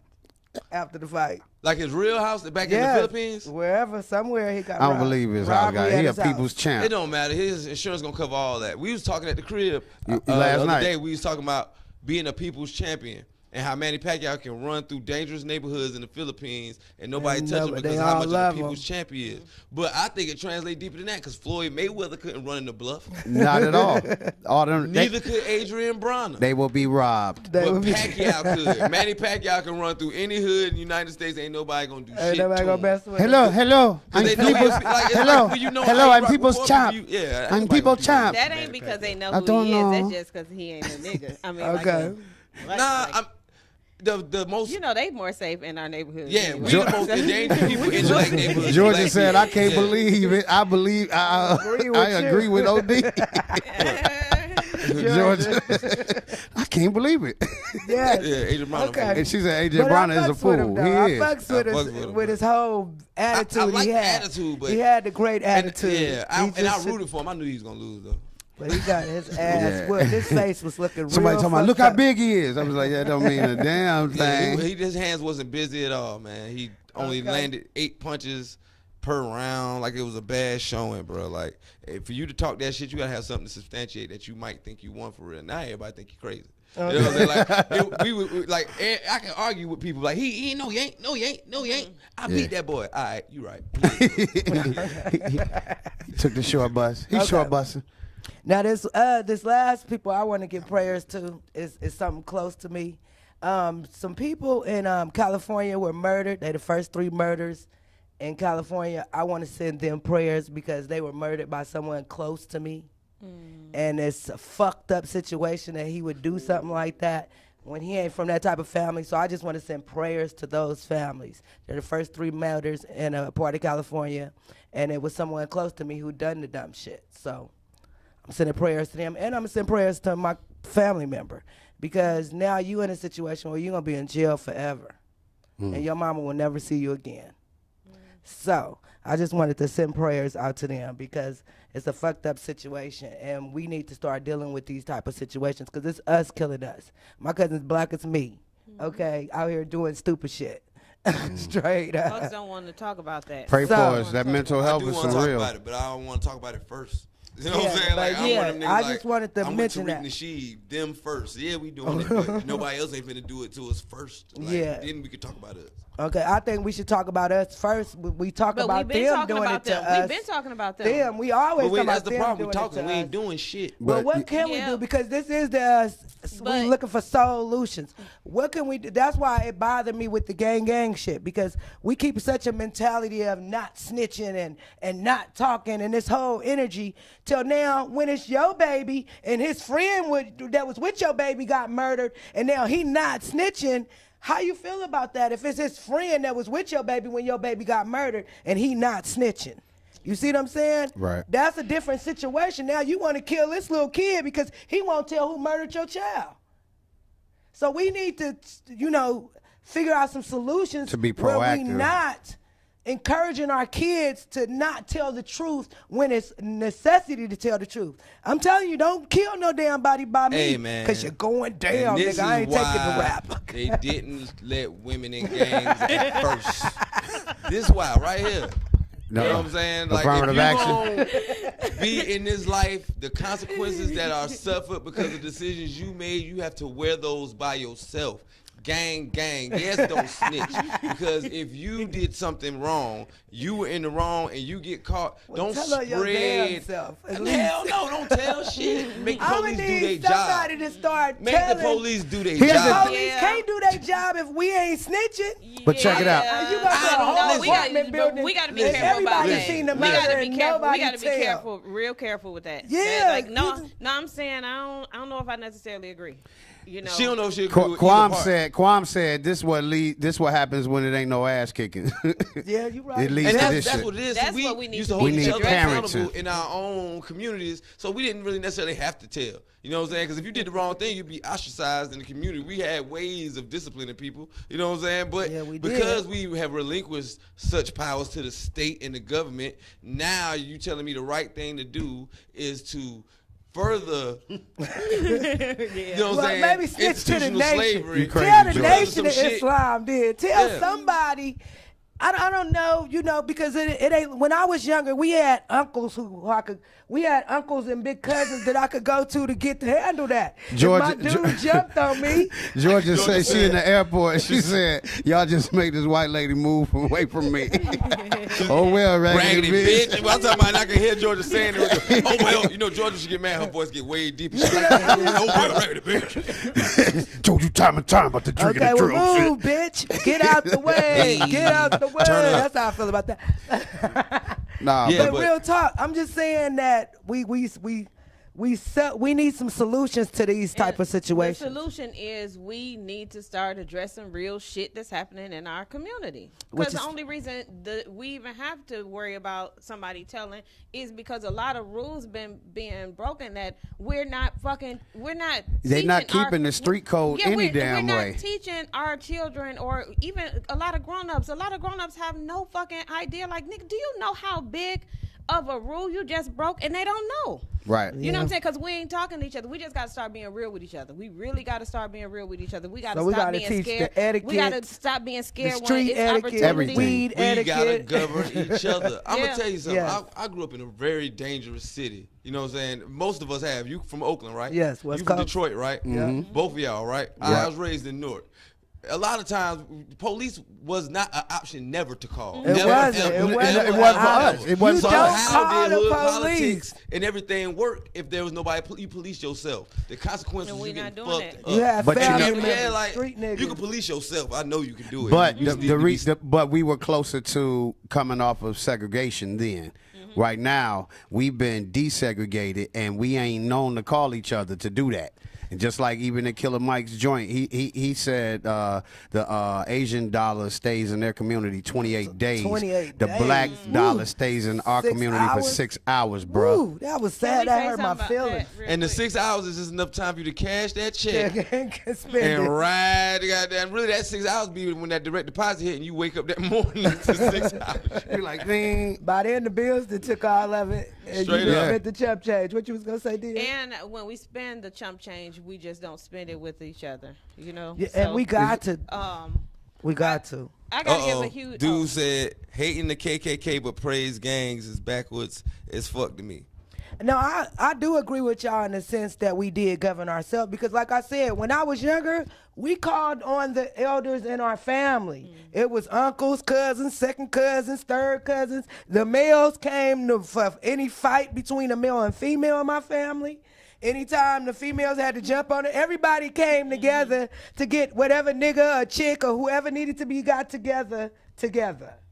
after the fight. Like his real house back in the Yeah, Philippines. wherever, somewhere he got I robbed. don't believe his house Robbery guy. at He a his house. people's It champ. don't matter. His insurance gonna cover all that. We was talking at the crib Last the other night. day. We was talking about being a people's champion. and how Manny Pacquiao can run through dangerous neighborhoods in the Philippines and nobody And touch him they because of how all much of love a people's him. champ he is. But I think it translates deeper than that because Floyd Mayweather couldn't run in the bluff. Not at all. All them, Neither could Adrian Broner. they will be robbed. They But would be- Pacquiao could. Manny Pacquiao can run through any hood in the United States. Ain't nobody gonna do Ain't shit nobody to gonna him. mess with Hello, hello. I'm They know people's. it's like Hello, when you know hello. how I'm you people's rock champ. before you- yeah, I'm nobody people's gonna champ. That ain't because they know I who don't he is. know. That's just because he ain't a nigga. I mean, Okay. like, Nah, like, I'm the most. you know, they more safe in our neighborhood. Yeah, anyway. we the most endangered people in black neighborhoods. Georgia Black said, people. "I can't Yeah. believe it. I believe. I Agree with I you. agree with OD." Georgia, I can't believe it. Yes. Yeah, Adrian Broner. Okay. And she said, "AJ But I Brown is a fucks with fool. him, though. He I is." fucks with, I fucks his, with him, with his whole attitude I like he the had. attitude, but he had the great and, attitude. yeah, He and I just- rooted for him. I knew he was gonna lose though. But he got his ass Yeah. whooped. His face was looking Somebody real talking about, "Look how fucked up. big he is." I was like, "That don't mean a damn Yeah, thing." his hands wasn't busy at all, man. He only Okay. landed 8 punches per round, like it was a bad showing, bro. Like for you to talk that shit, you gotta have something to substantiate that you might think you won for real. Now everybody think you crazy. You know what I'm saying? Like like I can argue with people like he ain't no you ain't no you ain't no you ain't. I beat that boy. All right, you right. He took the short bus. He's Okay. short busing. Now this last people I want to give prayers to is something close to me. Some people in California were murdered. They the first 3 murders in California. I want to send them prayers because they were murdered by someone close to me. And it's a fucked up situation that he would do something like that when he ain't from that type of family. So I just want to send prayers to those families. They're the first 3 murders in a part of California, and it was someone close to me who done the dumb shit. So I'm sending prayers to them, and I'm gonna send prayers to my family member because now you in a situation where you're gonna be in jail forever, and your mama will never see you again. So I just wanted to send prayers out to them because it's a fucked up situation, and we need to start dealing with these type of situations because it's us killing us. My cousin's black as me, okay, out here doing stupid shit, straight up. Folks don't want to talk about that. Pray So- for us. That mental I health do is want to some talk real. about it, but I don't want to talk about it first. You know what Yeah, I'm saying? Like but I'm yeah, one of them niggas I like, just wanted to I'm mention with that. Tariq Nasheed, them first. Yeah, we doing it, but nobody else ain't finna do it to us first. Like, Yeah. Then we can talk about us. Okay, I think we should talk about us first. We talk But about we've been them talking doing about it to them. us. We've been talking about them. Them, we always But wait, talk that's about the them problem. We doing it talking, to we ain't us. doing shit. Well, But what can we Yeah. do? Because this is the we But- looking for solutions. What can we do? That's why it bothered me with the gang shit because we keep such a mentality of not snitching and not talking and this whole energy till now when it's your baby and his friend that was with your baby got murdered and now he not snitching. How you feel about that if it's his friend that was with your baby when your baby got murdered and he not snitching? You see what I'm saying? Right. That's a different situation. Now you want to kill this little kid because he won't tell who murdered your child. So we need to, figure out some solutions To be where we proactive. not encouraging our kids to not tell the truth when it's necessity to tell the truth. I'm telling you, don't kill no damn body by me. Hey, man. Because you're going down, And this nigga. I ain't is taking the why rap. They didn't let women in gangs at first. This why, right here. No. You know what I'm saying? Like, Affirmative if you gonna be in this life, the consequences that are suffered because of decisions you made, you have to wear those by yourself. Gang. Yes, don't snitch. Because if you did something wrong, you were in the wrong and you get caught, don't tell her your damn spread. self, at Hell no, don't tell shit. Make the I'm police gonna do their need job. somebody to start Make telling. the police do their Here's the- job. Police Yeah. can't do their job if we ain't snitching. But check it out. You got I the don't whole know. apartment building. We got to be and careful about everybody that. seen the We murder gotta be and careful. nobody We got to be tell. careful, real careful with that. Yeah, Like no, you- no. I'm saying I don't know if I necessarily agree. You know, She don't know if she agree with either Quam said this what happens when it ain't no ass kicking. Yeah, you right. It leads And to that's, this that's shit. what it is. That's we what we need used to to be hold each need other parenting. accountable in our own communities, so we didn't really necessarily have to tell. You know what I'm saying? Because if you did the wrong thing, you'd be ostracized in the community. We had ways of disciplining people. You know what I'm saying? But Yeah, we did. because we have relinquished such powers to the state and the government, now you telling me the right thing to do is to further, you know what I'm Well, saying? maybe snitch to the Institutional nation. slavery. You crazy, Tell the George. nation Some of shit. Islam did. Tell Yeah. somebody. I don't know, you know, because it ain't. When I was younger, we had uncles we had uncles and big cousins that I could go to get to handle that. Georgia, If my dude jumped on me. Georgia said she in the airport. She said, "Y'all just make this white lady move away from me." Oh well, raggedy bitch. Well, I'm talking about, and I can hear Georgia saying it. Oh well, you know Georgia should get mad. Her voice get way deeper. She's like, "Oh well, raggedy bitch." Told you time and time about the drinking Okay, and well, drugs. move, bitch. Get out the way. Get out the way. Turn up. That's how I feel about that. Nah, Yeah, But real talk, I'm just saying that we need some solutions to these type of The situations. solution is we need to start addressing real shit that's happening in our community. Which Because the is- only reason we even have to worry about somebody telling is because a lot of rules been being broken that we're not. They not teaching keeping the street code any we're damn not way. teaching our children or even a lot of grown-ups. A lot of grown-ups have no fucking idea. Like, nigga, do you know how big of a rule you just broke? And they don't know. Right. You know what I'm saying? Because we ain't talking to each other. We just got to start being real with each other. We really got to start being real with each other. We got to So we stop gotta being teach scared. the etiquette, we got to stop being scared when street it's etiquette, opportunity. everything. weed We gotta etiquette. govern each other. I'm Yeah. gonna tell you something. Yeah. I grew up in a very dangerous city. You know what I'm saying? Most of us have. You from Oakland, right? Yes, West You from Coast. Detroit, right? Mm-hmm. Both of y'all, right? I was raised in Newark. A lot of times, police was not an option never to call. It Never, wasn't. ever, It ever, wasn't. ever, It wasn't for ever, us. ever. It wasn't You for don't us. How call did the hood police. politics and everything work if there was nobody? You police yourself. The consequences And we you not getting doing fucked it. up. You have But you family know- members, Yeah, like street niggas. you can police yourself. I know you can do it. But You just need to be but we were closer to coming off of segregation then. Right now, we've been desegregated, and we ain't known to call each other to do that. And just like even in Killer Mike's joint, he said the Asian dollar stays in their community 28 days. 28 the days. black Woo. dollar stays in our 6 community for hours? 6 hours, bro. Ooh, that was Can we sad. That say hurt my something about feelings. that real And the quick? 6 hours is just enough time for you to cash that check Spend it. and ride the goddamn. Really, that 6 hours be when that direct deposit hit and you wake up that morning to 6 hours. You're like, ding. By then, the bills that took all of it, and Straight you up. spent the chump change. What you was gonna say, dear? And when we spend the chump change, we just don't spend it with each other. You know. Yeah, and So, we got to. We got to. I gotta give Uh-oh. a huge. Dude said hating the KKK but praise gangs is backwards as fuck to me. No, I do agree with y'all in the sense that we did govern ourselves because, like I said, when I was younger, we called on the elders in our family. It was uncles, cousins, second cousins, third cousins. The males came for any fight between a male and female in my family. Anytime the females had to jump on it, everybody came together to get whatever nigga or chick or whoever needed to be got together.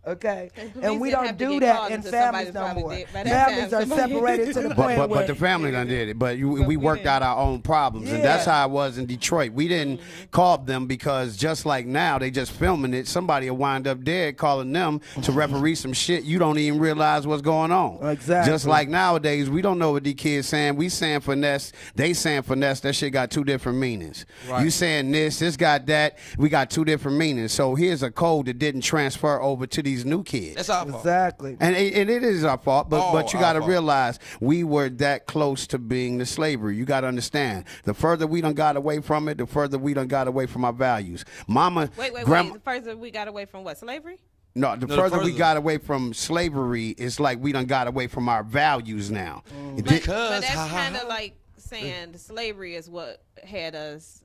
Okay, And and we police didn't don't have to do get that called in until families somebody no probably more. did. By that Families time, are somebody- separated to the point But where the family done did it. But we we worked did. out our own problems, and that's how it was in Detroit. We didn't call them because just like now, they just filming it. Somebody will wind up dead calling them to referee some shit. You don't even realize what's going on. Exactly. Just like nowadays, we don't know what these kids saying. We saying finesse, they saying finesse. That shit got two different meanings. Right. You saying this got that. We got two different meanings. So here's a code that didn't transfer over to these new kids. That's our fault. exactly. And it is our fault, but Oh, but you our got to fault. realize we were that close to being the slavery. You got to understand. The further we done got away from it, the further we done got away from our values. Mama, Wait. grandma, The further we got away from what? Slavery? no, the No, further we further. got away from slavery, it's like we done got away from our values now. It did- But Because that's ha, ha, kind of ha. like saying the slavery is what had us.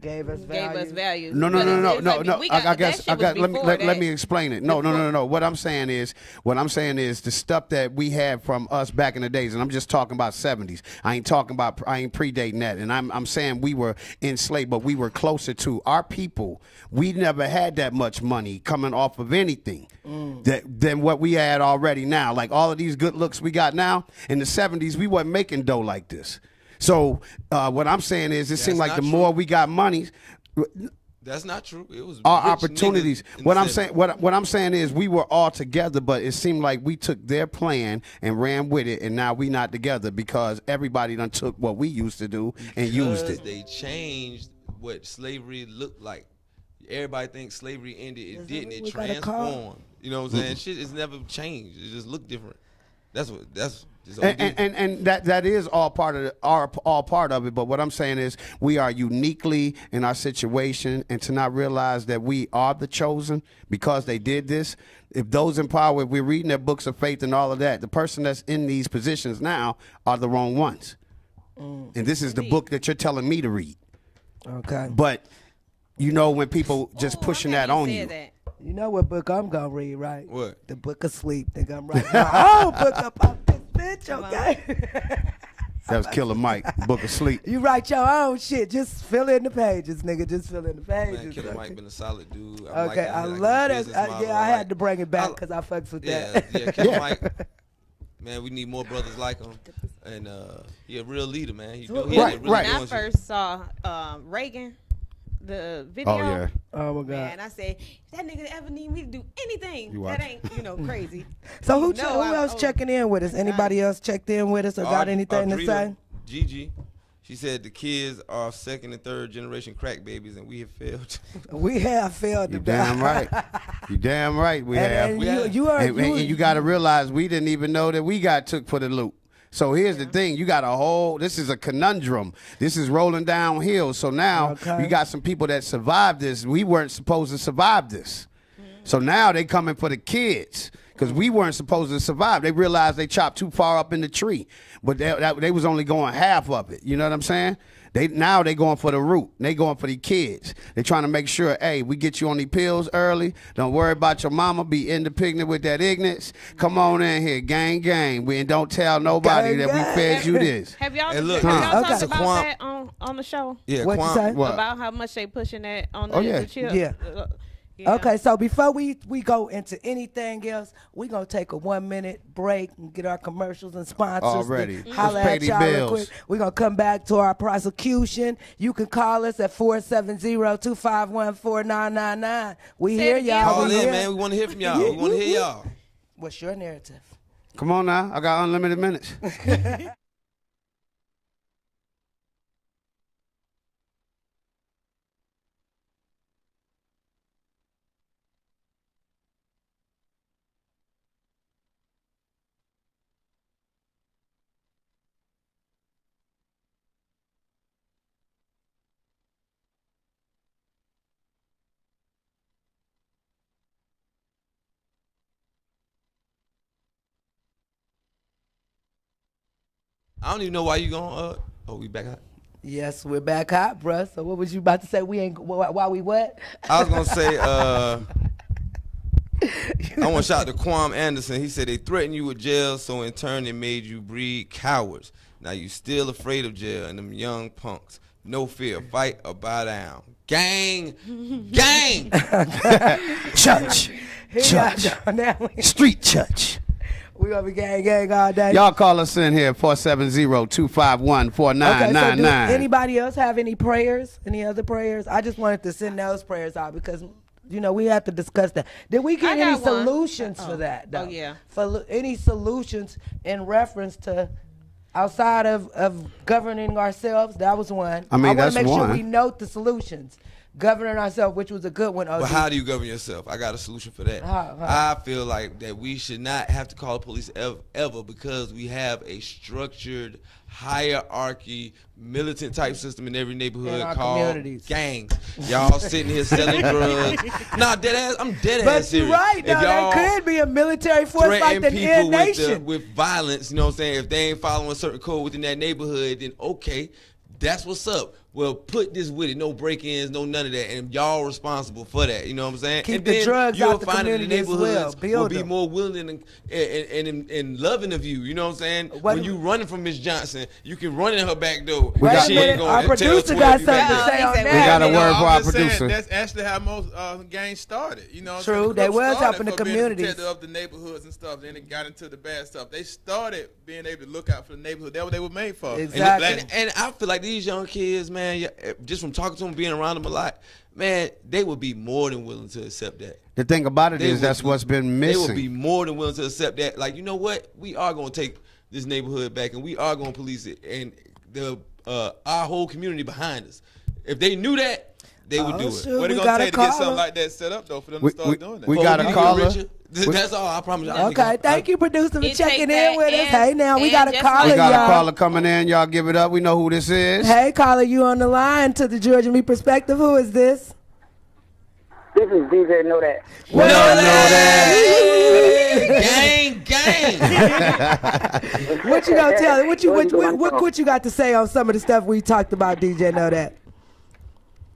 Gave us Gave us value. No. But it's like No. we I got- guess that shit was let before me that. explain it. No. What I'm saying is the stuff that we had from us back in the days, and I'm just talking about 70s. I ain't predating that. And I'm saying we were enslaved, but we were closer to our people. We never had that much money coming off of anything than what we had already now. Like all of these good looks we got now in the 70s, we wasn't making dough like this. So what I'm saying is, it seemed like not the true. more we got money, That's not true. It was our rich opportunities. niggas in What the I'm city. saying, what I'm saying is, we were all together, but it seemed like we took their plan and ran with it, and now we not together because everybody done took what we used to do and used Because it. They changed what slavery looked like. Everybody thinks slavery ended. It didn't. It we gotta call? transformed. You know what I'm saying? Shit has never changed. It just looked different. That's just and that is all part of all part of it. But what I'm saying is we are uniquely in our situation, and to not realize that we are the chosen because they did this. If those in power, if we're reading their books of faith and all of that, the person that's in these positions now are the wrong ones. And this is the book that you're telling me to read. Okay. But you know when people just pushing that on you. You know what book I'm gonna read, right? What? The Book of Sleep. Think I'm writing my own book up off this bitch, okay? That was Killer Mike, Book of Sleep. You write your own shit. Just fill in the pages, nigga. Just fill in the pages. Man, Killer okay? Mike been a solid dude. Okay, I love that. Yeah, I had to bring it back because I fucks with that. Yeah, Killer Mike. Man, we need more brothers like him. And he a real leader, man. He do. He Right. When I first saw Reagan, the video. Oh yeah. Oh my God. Man, I said, if that nigga ever need me to do anything, that ain't, crazy. So who else checking in with us? Anybody else checked in with us or got anything to say? Gigi. She said the kids are second and third generation crack babies, and we have failed. We have failed. You damn right. You damn right. We have. And you got to realize we didn't even know that we got took for the loop. So here's the thing. You got a whole, this is a conundrum. This is rolling downhill. So now you got some people that survived this. We weren't supposed to survive this. So now they coming for the kids because we weren't supposed to survive. They realized they chopped too far up in the tree, but they was only going half of it. You know what I'm saying? Now they going for the root. They going for the kids. They trying to make sure, hey, we get you on these pills early. Don't worry about your mama. Be independent with that ignorance. Come on in here, gang. And don't tell nobody that we fed you this. Have y'all look, talked about that on the show? Yeah, what you say? What? About how much they pushing that on yeah. the chip? Yeah. Yeah. Okay, so before we go into anything else, we gonna take a 1 minute break and get our commercials and sponsors. Already. Holla Let's pay at the y'all real bills. quick. We gonna come back to our prosecution. You can call us at 470-251-4999. We Say hear it again. y'all. Call We in, hear. man. We want to hear from y'all. We want to hear y'all. What's your narrative? Come on now. I got unlimited minutes. I don't even know why you going. Oh, we back out. Yes, we're back hot, bruh. So what was you about to say? We ain't. Why we what? I was gonna say. I want to shout out to Quam Anderson. He said they threatened you with jail, so in turn they made you breed cowards. Now you still afraid of jail and them young punks. No fear, fight or bow down. Gang, gang. Church. Street church. We gonna be gang all day. Y'all call us in here, 470-251-4999. Okay, so anybody else have any prayers? Any other prayers? I just wanted to send those prayers out because, we have to discuss that. Did we get any solutions for that, though? Oh, yeah. For any solutions in reference to outside of governing ourselves? That was one. I mean, want that's to make one. sure we note the solutions. Governing ourselves, which was a good one. But how do you govern yourself? I got a solution for that. How? I feel like that we should not have to call the police ever because we have a structured hierarchy, militant type system in every neighborhood called communities. Gangs. Y'all sitting here selling drugs. Nah, dead ass. I'm dead But ass serious. you're right, though. There could be a military force like the threaten N people Nation. with violence, you know what I'm saying? If they ain't following a certain code within that neighborhood, then okay, that's what's up. Well, put this with it. No break-ins, no none of that. And y'all responsible for that. You know what I'm saying? Keep and the then drugs you'll out the find that the community as well. neighborhoods will Build be them. more willing and loving of you. You know what I'm saying? When you running from Miss Johnson, you can run in her back door. Wait a She minute. ain't gonna Our tell producer 12 got you something to back. say on We We that. got a word for our I'm just saying, producer. that's actually how most gangs started. You know, what I'm True. saying? The They Crips was started helping the for being communities. protective of the neighborhoods and stuff. Then it got into the bad stuff. They started being able to look out for the neighborhood. That's what they were made for. Exactly. And I feel like these young kids, man, just from talking to them, being around them a lot, man, they would be more than willing to accept that. The thing about it They is would that's be- what's been They would missing. be more than willing to accept that. Like, you know what? We are going to take this neighborhood back, and we are going to police it, and our whole community behind us. If they knew that, they would do it. Shoot, What it we gonna gotta take to get call something her. like that set up though for them We- to start doing that? we Oh, got a you caller. Richard? That's all. I promise you. Okay, thank you, producer, for It checking take in with that us. Hey, now we and got a just caller, We got y'all. a caller coming in. Y'all give it up. We know who this is. Hey, caller, you on the line to the Georgia Me Perspective. Who is this? This is DJ Know That. What up, know that? Gang. What you gonna tell? What you What's going on? what you got to say on some of the stuff we talked about? DJ Know That.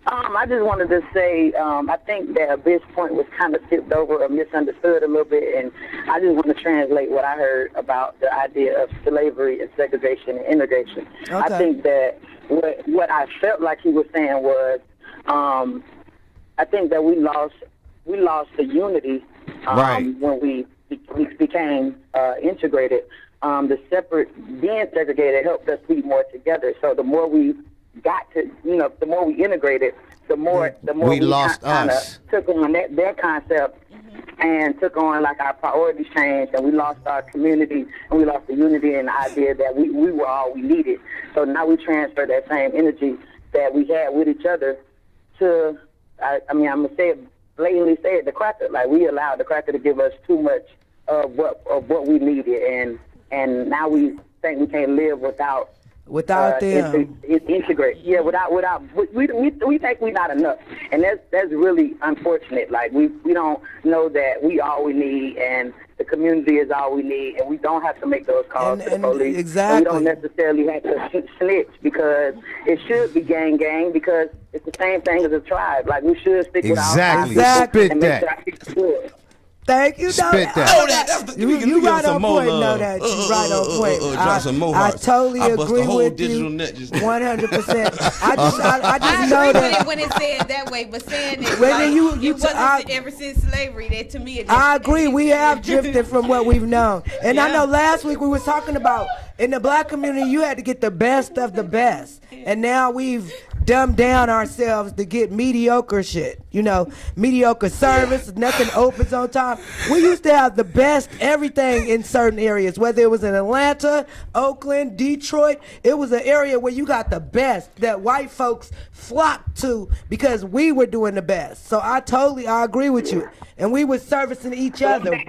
I just wanted to say, I think that Abyss Point was kind of tipped over or misunderstood a little bit, and I just want to translate what I heard about the idea of slavery and segregation and integration. Okay. I think that what I felt like he was saying was, I think that we lost the unity Right. when we became integrated. The separate being segregated helped us be more together. So the more we got to, the more we integrated, the more We lost kind of us. took on their concept and took on like our priorities changed, and we lost our community and we lost the unity and the idea that we were all we needed. So now we transfer that same energy that we had with each other to, I'm gonna blatantly say it, the cracker. Like we allowed the cracker to give us too much of what we needed, and now we think we can't live without them. integrate. Yeah, without we think we're not enough, and that's really unfortunate. Like we don't know that we all we need, and the community is all we need, and we don't have to make those calls to the police. Exactly. And we don't necessarily have to snitch because it should be gang because it's the same thing as a tribe. Like we should stick with our Exactly. Exactly. and make Spit sure that. our people good. Thank you, Spit that. Know that. That's the- You give right us some on more point. love. Know that. You right on point. Drop some more I hearts. totally I bust agree the whole with digital you. net just 100%. I just I know agree with that. it when it's said that way, but saying it When like, you it wasn't I- ever since slavery. That to me, it I agree. We have drifted from what we've known. And I know last week we were talking about in the black community, you had to get the best of the best. And now we've dumbed down ourselves to get mediocre shit. Mediocre service, nothing opens on time. We used to have the best everything in certain areas, whether it was in Atlanta, Oakland, Detroit. It was an area where you got the best that white folks flocked to because we were doing the best. So I agree with you. And we were servicing each other.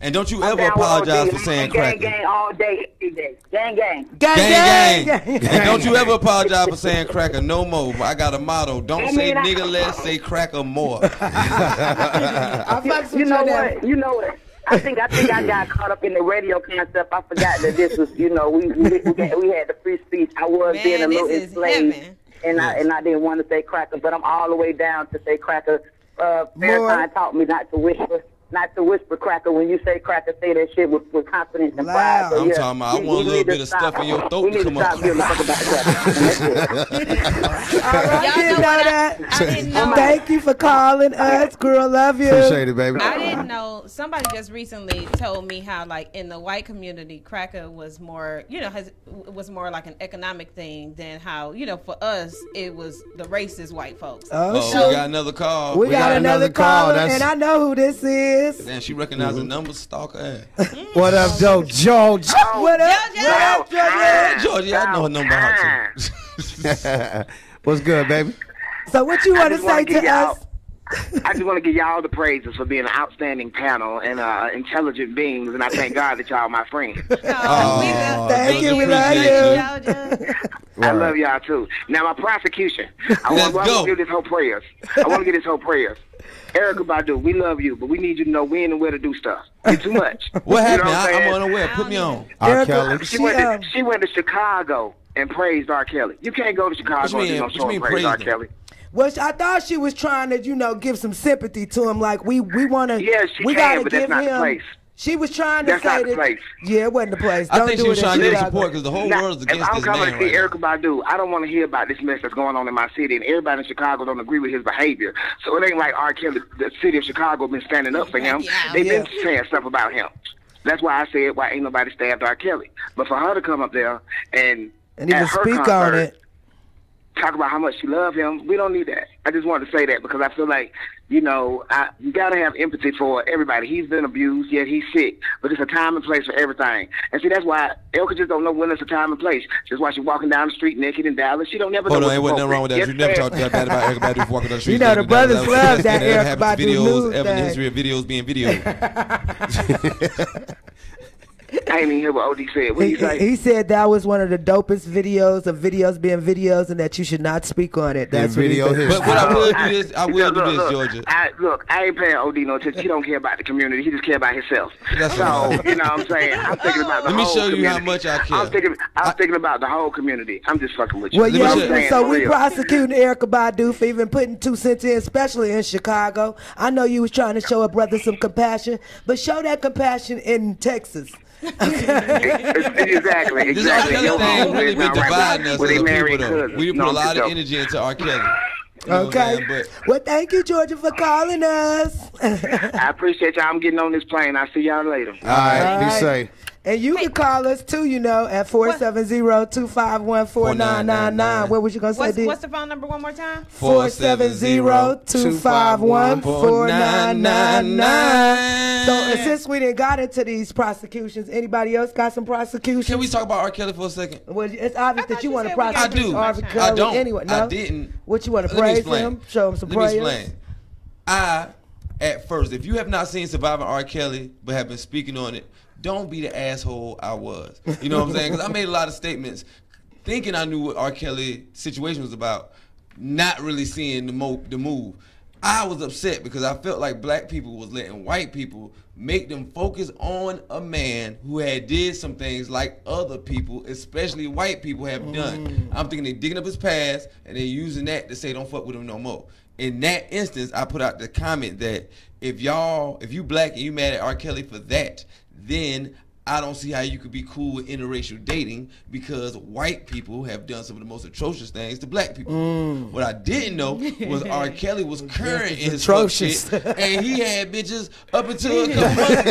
And don't you I'm ever down with apologize OG. for saying gang, cracker. gang all day, every day. Gang. Gang. gang. And don't you ever apologize for saying cracker no more. I got a motto. Don't I say mean, nigga less, say cracker more. I fucks with You know that. what? You know what? I think I got caught up in the radio concept. I forgot that this was, we had the free speech. I was Man, being a little this is enslaved, heaven. and I didn't want to say cracker, but I'm all the way down to say cracker. More. Farrakhan taught me not to whisper cracker. When you say cracker, say that shit with confidence and pride. Loud. So, I'm yeah, talking about I we want a little need to bit of stop. stuff in your throat We to need come to stop up. giving a fuck about cracker. And that's it. All right, Y'all didn't know know what that. I didn't know. Thank you for calling us, girl. Love you. Appreciate it, baby. I didn't know. Somebody just recently told me how, like, in the white community, cracker was more, was more like an economic thing than how, for us, it was the racist white folks. Oh, Oh, shoot. we got another call. We got another caller, That's- and I know who this is. Damn, she recognized the number stalker ass. What up, Joe? George. What up? Jojo. What up, Jojo? Georgie, I know her number out too. What's good, baby? So what you want to just wanna say give to y'all- us? I just want to give y'all the praises for being an outstanding panel and intelligent beings, and I thank God that y'all are my friends. Thank you, we love you. Jojo. I love y'all too. Now my prosecution. I Let's want go. to give this whole prayers. I want to give this whole prayers. Erica Badu, we love you, but we need you to know when and where to do stuff. It's too much. What happened? You know what I'm I'm saying? unaware. Put me on. R. Erica, Kelly. She went to Chicago and praised R. Kelly. You can't go to Chicago What you and mean- do no show what you and mean praise R. praised him? Kelly. Well, I thought she was trying to, give some sympathy to him. Like we want to. Yeah, she we can, gotta but that's give not the him. place. She was trying to That's say not the that. place. Yeah, it wasn't the place. I Don't think do she was it in trying to get Chicago. support because the whole Now, world's if against I'm this coming man to see right now. Erica Badu, I don't want to hear about this mess that's going on in my city, and everybody in Chicago don't agree with his behavior. So it ain't like R. Kelly, the city of Chicago, been standing up for him. Yeah. They've been Yeah. saying stuff about him. That's why I said, why ain't nobody stabbed R. Kelly? But for her to come up there and And even at her speak on concert, it. talk about how much she loved him, we don't need that. I just wanted to say that because I feel like you know, you got to have empathy for everybody. He's been abused, yet he's sick. But it's a time and place for everything. And see, that's why Elka just don't know when it's a time and place. Just why she's walking down the street naked in Dallas. She don't never know. Hold on, what's ain't nothing wrong with that. appropriate. You never talked that bad about Erykah Badu walking down the street. You know, the brothers love that Erykah Erykah Badu videos news ever in the thing. history of videos being videoed. I ain't even hear what OD said. What did he say? He said that was one of the dopest videos of videos being videos, and that you should not speak on it. That's what he video said. history. But what I will do is, I will do Look, this, look, Georgia. I ain't paying OD no attention. He don't care about the community. He just care about himself. That's So, right. you know what I'm saying? I'm thinking about the Let me whole show you community. how much I care. I'm thinking about the whole community. I'm just fucking with you. Well, Let me yeah, show you. so we For real. prosecuting Erykah Badu for even putting 2 cents in, especially in Chicago. I know you was trying to show a brother some compassion, but show that compassion in Texas. Exactly. This R. Kelly Your thing home really is been not right dividing us where as they a married people, though. cousins. We put No, a I'm lot just of joking. energy into R. Kelly. You know what I'm Okay. saying? But Well, thank you, Georgia, for calling us. I appreciate y'all. I'm getting on this plane. I'll see y'all later. All right, All be right. safe. And you can call us too, you know, at 470-251-4999. What was you going to say, D? What's the phone number one more time? 470-251-4999. So since we didn't got into these prosecutions, anybody else got some prosecutions? can we talk about R. Kelly for a second? Well, it's obvious that you you want to said we got prosecute I do. R. I Kelly don't. anyway. No? I didn't. What you want to Let me praise explain. him? Show him some Let me praise? explain. At first, if you have not seen Surviving R. Kelly but have been speaking on it, don't be the asshole I was. You know what I'm saying? Because I made a lot of statements thinking I knew what R. Kelly situation was about, not really seeing the move. I was upset because I felt like black people was letting white people make them focus on a man who had did some things like other people, especially white people, have done. I'm thinking they digging up his past and they using that to say don't fuck with him no more. In that instance, I put out the comment that if you black and you mad at R. Kelly for that, then I don't see how you could be cool with interracial dating because white people have done some of the most atrocious things to black people. What I didn't know was R. Kelly was current in his fuck atrocious. shit, and he had bitches up until a couple months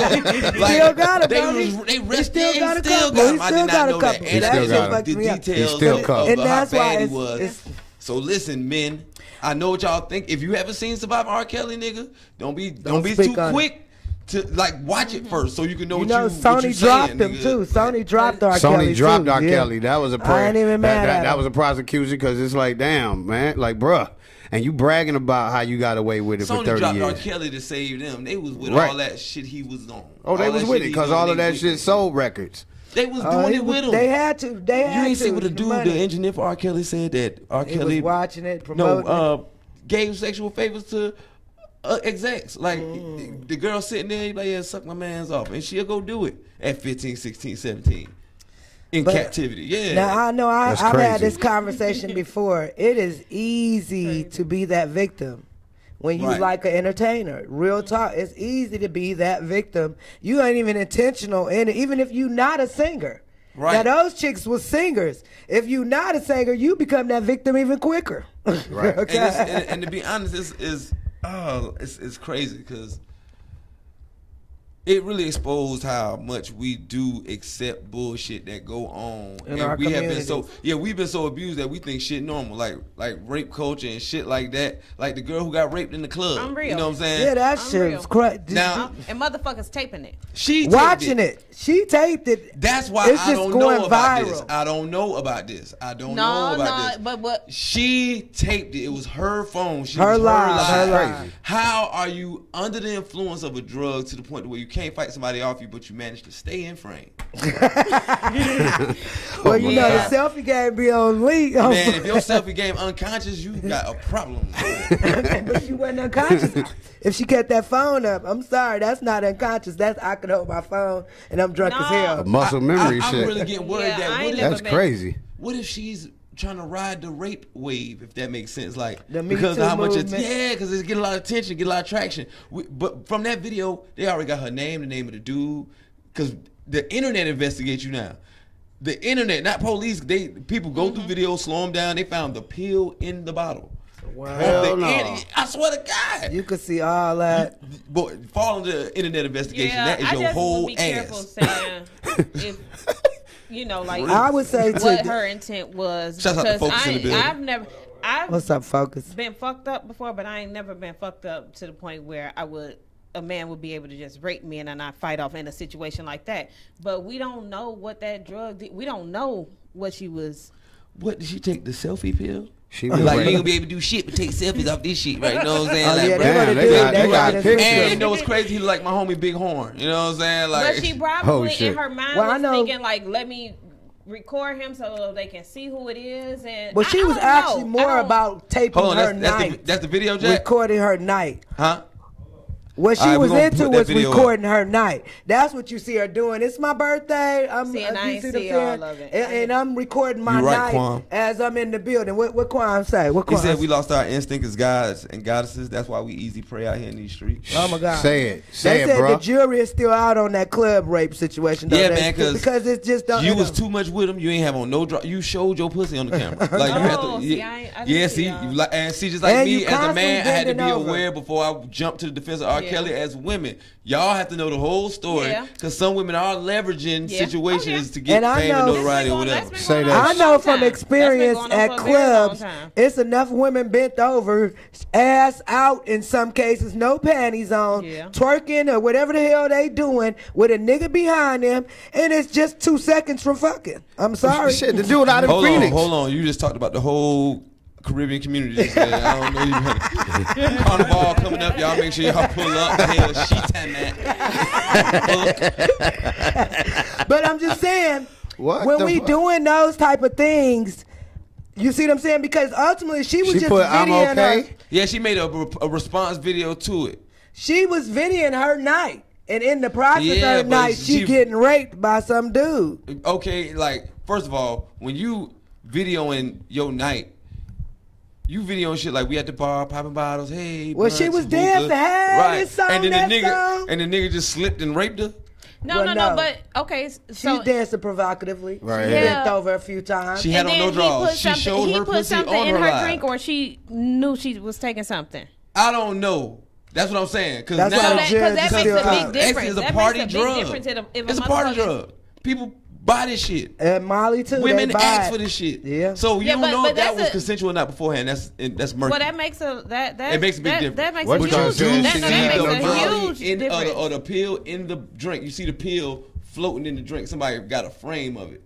ago. still got it, they bro. they He still rested got a and still couple. got He him. I still did got not a know that. couple. And He that still is got the him. details He still of couple. And how that's why bad he it's- was. it's- So listen, men, I know what y'all think. If you haven't seen Surviving R. Kelly, nigga, don't be speak too on it. quick to like watch it first so you can know You what know, you Sony saying, dropped him nigga. too. Sony dropped R. Kelly. Sony dropped too. R. Yeah. Kelly. That was a I ain't even mad at that him. was a prosecution because it's like, damn, man, like, bruh, and you bragging about how you got away with it for Sony 30 dropped R. years. Kelly to save them. They was with Right. all that shit he was on. Oh, they All was that with shit it he because doing, all of they that with shit it. sold records. They was doing it with him. They had to. They had You ain't to. see what the The dude, money. the engineer for R. Kelly said that R. He Kelly was watching it, promoting gave sexual favors to execs. Like the girl sitting there, he like, yeah, suck my man's off, and she'll go do it at 15, 16, 17 in But- captivity. Yeah. Now I know That's I've had crazy. this conversation before. It is easy to be that victim when you Right. like an entertainer. Real talk. It's easy to be that victim. You ain't even intentional in it, even if you not a singer. Right. Now those chicks was singers. If you not a singer, you become that victim even quicker. Right. Okay. And to be honest, it's crazy because it really exposed how much we do accept bullshit that go on, In our we have been communities. we've been so abused that we think shit normal, like rape culture and shit like that. Like the girl who got raped in the club. I'm real. You know what I'm saying? Yeah, that I'm shit real. was crazy. Now And motherfuckers taping it. she taped Watching it. She taped it. That's why It's I just don't going know about this. viral. I don't know about this. I don't No, know about no, this. but what? She taped it. It was her phone. Her Was live, her live. live. How are you under the influence of a drug to the point where you can't fight somebody off you, but you manage to stay in frame? Well, you know, Yeah. the selfie game be on leak. Man, if your selfie game unconscious, you got a problem. But she wasn't unconscious. If she kept that phone up, I'm sorry, that's not unconscious. That's I could hold my phone and I'm drunk as No. hell. Muscle memory I'm shit. really getting worried Yeah, that I ain't what never if, That's crazy. what if she's trying to ride the rape wave, if that makes sense, like The Me because Too of how much movement. because it's getting a lot of attention, get a lot of traction. But from that video, they already got her name, the name of the dude, because the internet investigates you now. The internet, not police. People go through videos, slow them down. They found the pill in the bottle. Hell no. I swear to God. You could see all that. Boy, fall into the internet investigation. Yeah, that is I your just whole would be careful ass. saying if you know, like I would say what to her intent was. Shouts out to because folks in the building. I've never. I've What's up, Focus? been fucked up before, but I ain't never been fucked up to the point where a man would be able to just rape me and not fight off in a situation like that. But we don't know what that drug did. We don't know what she was. What did she take? The selfie pill? She was Like, you raped. ain't gonna be able to do shit but take selfies off this shit, right? You know what I'm saying? Oh, Like, yeah, bro, they gonna they do got- it. They they got got it. pictures. and you know what's crazy? He like my homie Big Horn. You know what I'm saying? Like, But she Oh, probably shit. in her mind Well, I was know- thinking like, let me record him so they can see who it is. And But she I was don't actually know. more I don't- about taping hold on, her that's night, the video, Jack? recording her night. Huh? What she All right, we was gonna into put that was video up. recording her night. That's what you see her doing. It's my birthday. See, and I you ain't see the see film? all of it. And I'm recording my You right, night Quan. as I'm in the building. What Quan say? What He Quan? said we lost our instinct as gods and goddesses. That's why we easy prey out here in these streets. Oh my God. Say it. They Say said it, bro. the jury is still out on that club rape situation. Though. Yeah, They- man, because it's just don't. you was too much with him. You ain't have on no drop. You showed your pussy on the camera. Like you had Oh, to. see, Yeah, I didn't yeah, see see, y'all. you like, and see, just like And me you as a constantly man, I had to be bending over. aware before I jumped to the defense of R. Yeah. Kelly. As women, y'all have to know the whole story Yeah. because some women are leveraging Yeah. situations Okay. to get And I fame and know- notoriety or That's whatever. been Say going that. on I for a know long from time. experience That's been going at on for a very long clubs, time. it's enough women bent over, ass out in some cases, no panties on, Yeah. twerking or whatever the hell they doing with a nigga behind them, and it's just 2 seconds from fucking. I'm sorry. Shit, the dude out in Hold Phoenix. on. You just talked about the whole Caribbean community. Just said, I don't know you better. Carnival coming up. Y'all make sure y'all pull up. Hell, she time that. But I'm just saying, What when the we fuck? doing those type of things, you see what I'm saying? Because ultimately she was She just put, "I'm videoing okay." her. Yeah, she made a response video to it. She was videoing her night. And in the process Yeah, of her but night, she she- getting raped by some dude. Okay, like first of all, when you videoing your night, you videoing shit like we at the bar popping bottles. Hey, Well, she blunts, was hookah. dancing, hey, right? this song, and then that the nigga, song. and the nigga just slipped and raped her. No, Well, no, no. but okay. She's So dancing provocatively. Right. She Yeah. bent over a few times. She had on and no then drawers. She something- showed he her put pussy something on in her her live. drink, or she knew she was taking something. I don't know. That's what I'm saying. Because That's now, why the Because judge that is makes still a out. big X difference. is a That party makes a big drug. difference if It's a a party motherfucker- drug. People buy this shit. And Molly too. Women they buy ask it. for this shit. Yeah. So you Yeah, don't but- know but if that that's was a- consensual or not beforehand. That's murky. Well, that makes a It makes a big difference. That makes What a you trying huge. to say? That, She that see makes the a Molly huge in, difference. or the pill in the drink. You see the pill floating in the drink. Somebody got a frame of it.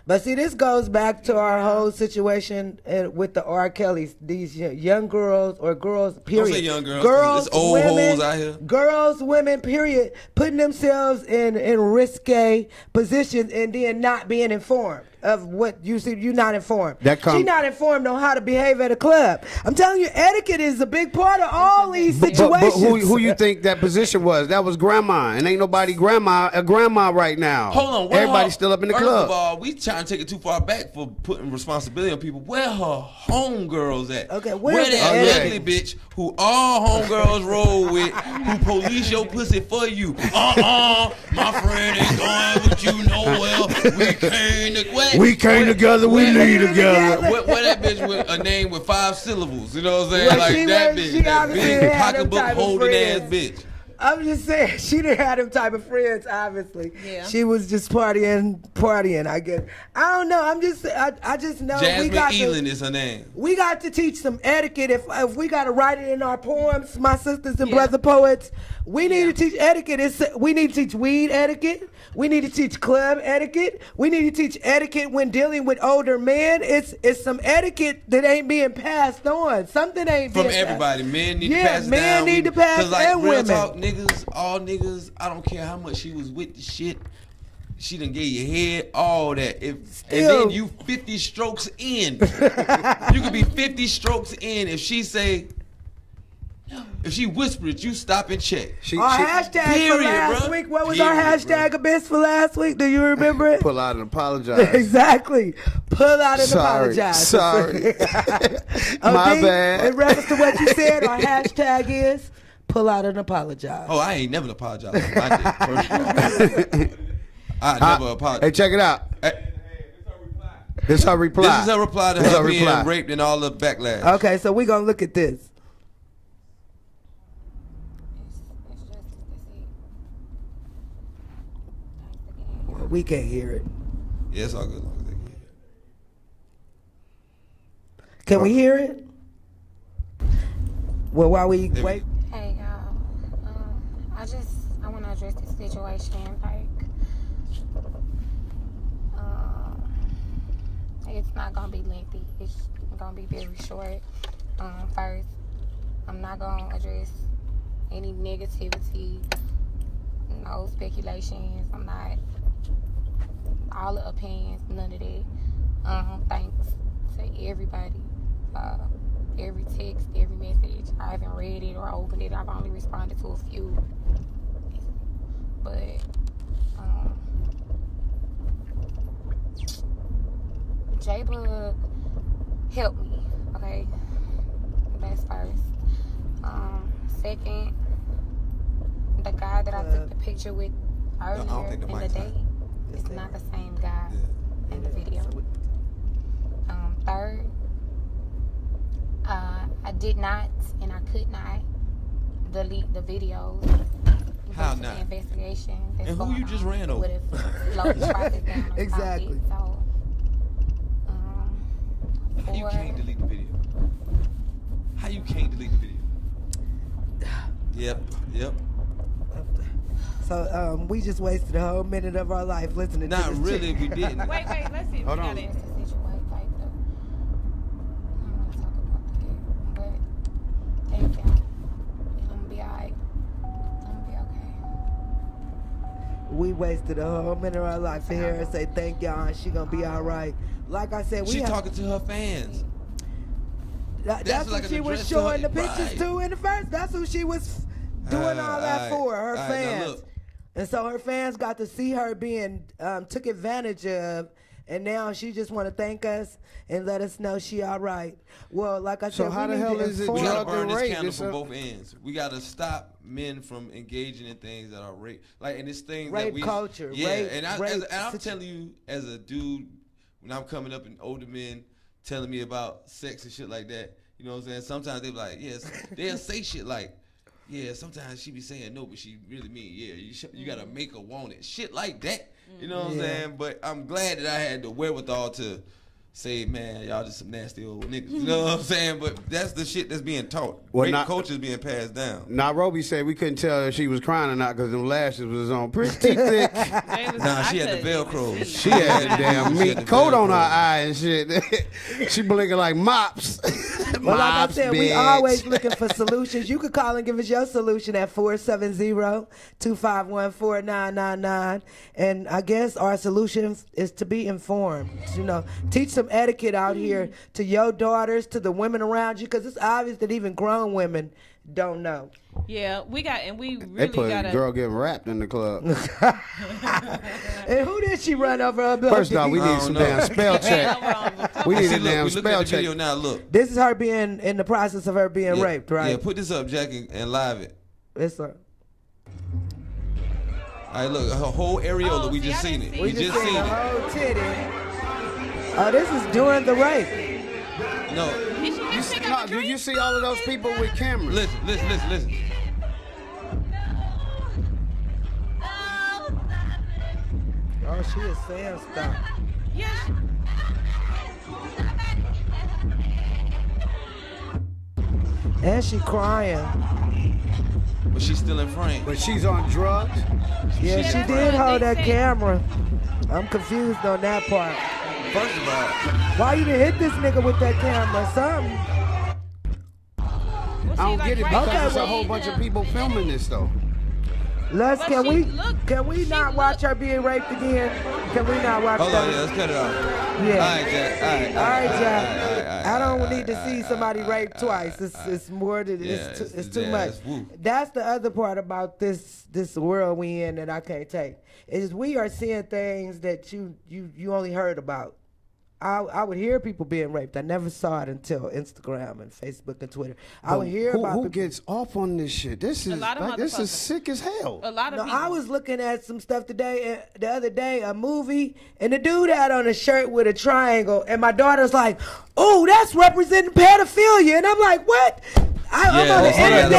But see, this goes back to our whole situation with the R. Kellys. These young girls or girls, period. say young girls, 'cause it's old hoes out here. Girls, women, period, putting themselves in risque positions and then not being informed of what you see. You're not informed. She's not informed on how to behave at a club. I'm telling you, etiquette is a big part of all these But situations. who you think that position was? That was grandma, and ain't nobody a grandma right now. Hold on. where Everybody's still up in the first club. of all, we trying to take it too far back for putting responsibility on people. Where her homegirls at? Okay, where where's that the ugly etiquette? bitch who all homegirls roll with, who police your pussy for you? My friend ain't going with you nowhere. We came together, we leave together. Where that bitch with a name with 5 syllables? You know what I'm saying? Well, like she that was- bitch, she that obviously big had them pocketbook type of holding ass friends. bitch. I'm just saying, she didn't have them type of friends, obviously. Yeah. She was just partying, I guess. I don't know. I just know we Jasmine got Elin to, is her name. we got to teach some etiquette. If we got to write it in our poems, my sisters and Yeah. brother poets, we need to teach etiquette. We need to teach weed etiquette. We need to teach club etiquette. We need to teach etiquette when dealing with older men. It's some etiquette that ain't being passed on. Something ain't From being everybody, men need to Yeah, pass it men down. need to pass 'cause, like, and real women. talk, niggas, all niggas. I don't care how much she was with the shit. She done gave you head, all that. And Still. then you 50 strokes in. You could be 50 strokes in if she say, if she whispered, you stop and check. Our hashtag for Period, last bruh. week. What was our Period, hashtag abyss for last week? Do you remember it? Pull out and apologize. Exactly. Pull out and Sorry. apologize. Sorry. My Okay? bad. In reference to what you said, our hashtag is pull out and apologize. Oh, I ain't never apologized. I did, first of all. I never apologize. Hey, check it out. Hey, This her reply. this is her reply to This her her being reply. raped and all the backlash. Okay, so we're going to look at this. Well, we can't hear it. Yeah, it's all good. As long as they can hear. Can we hear it? Well, while we wait. Hey, y'all. I want to address this situation. It's not going to be lengthy. It's going to be very short. First, I'm not going to address any negativity, no speculations. I'm not all the opinions, none of that. Thanks to everybody. Every text, every message. I haven't read it or opened it. I've only responded to a few. But J-Bug helped me, okay? That's first. Second, the guy that I took the picture with earlier in the day is not the same guy in the video. Third, I did not and I could not delete the videos. How not? The investigation that's and who you just ran over? Exactly. So, how you can't delete the video? How you can't delete the video? Yep. So we just wasted a whole minute of our life listening to this. Not really, we didn't. Wait, let's see. Hold on. We wasted a whole minute of our life to hear her say thank y'all and she gonna be all right. Like I said, she talking to her fans. That's like what she was showing the pictures to in the first. That's who she was doing all that for, her fans. And so her fans got to see her being took advantage of, and now she just want to thank us and let us know she all right. Well, like I said, so how the hell is it? We gotta burn this candle from both ends. We gotta stop men from engaging in things that are rape, like in this thing rape that we culture. Yeah, rape, and I'm telling you, as a dude, when I'm coming up and older men telling me about sex and shit like that, you know what I'm saying? Sometimes they be like, yes, they'll say shit like, yeah, sometimes she be saying no, but she really mean, yeah, you gotta make her want it. Shit like that. You know what I'm saying? But I'm glad that I had the wherewithal to say, man, y'all just some nasty old niggas. You know what I'm saying? But that's the shit that's being taught. Rape culture is being passed down. Nairobi said we couldn't tell if she was crying or not because them lashes was on pretty thick. Nah, she had the Velcro. She had the damn meat coat on her eye and shit. She blinking like mops. Well, like I said, we always looking for solutions. You could call and give us your solution at 470-251-4999. And I guess our solution is to be informed. You know, teach some etiquette out here to your daughters, to the women around you, because it's obvious that even grown women don't know. Yeah, we really they put got a girl getting wrapped in the club. And who did she run over? First off, we need some damn spell check. We need a damn spell check. Video now, look. This is her being in the process of her being raped, right? Yeah, put this up, Jack, and live it. Yes, sir. All right, look, her whole areola, we just seen it. We just seen the whole titty. Oh, this is during the rape. No. Do you see all of those people with cameras? Listen. Oh, she is saying stuff. Yes. And she crying. But she's still in frame. But she's on drugs? Yeah, she did hold that camera. I'm confused on that part. First of all, why you didn't hit this nigga with that camera? Something. I don't get it because there's a whole bunch of people filming this though. Can we not watch her being raped again? Can we not watch that? Hold on, let's cut it off. Yeah. All right, Jack. All right, Jack. I don't need to see somebody raped twice. It's more than it's too much. That's the other part about this world we in that I can't take. Is we are seeing things that you only heard about. I would hear people being raped. I never saw it until Instagram and Facebook and Twitter. I would hear about who gets off on this shit. This is sick as hell. A lot of people. I was looking at some stuff the other day, a movie, and the dude had on a shirt with a triangle, and my daughter's like, "Oh, that's representing pedophilia," and I'm like, "What?" I'm on the internet.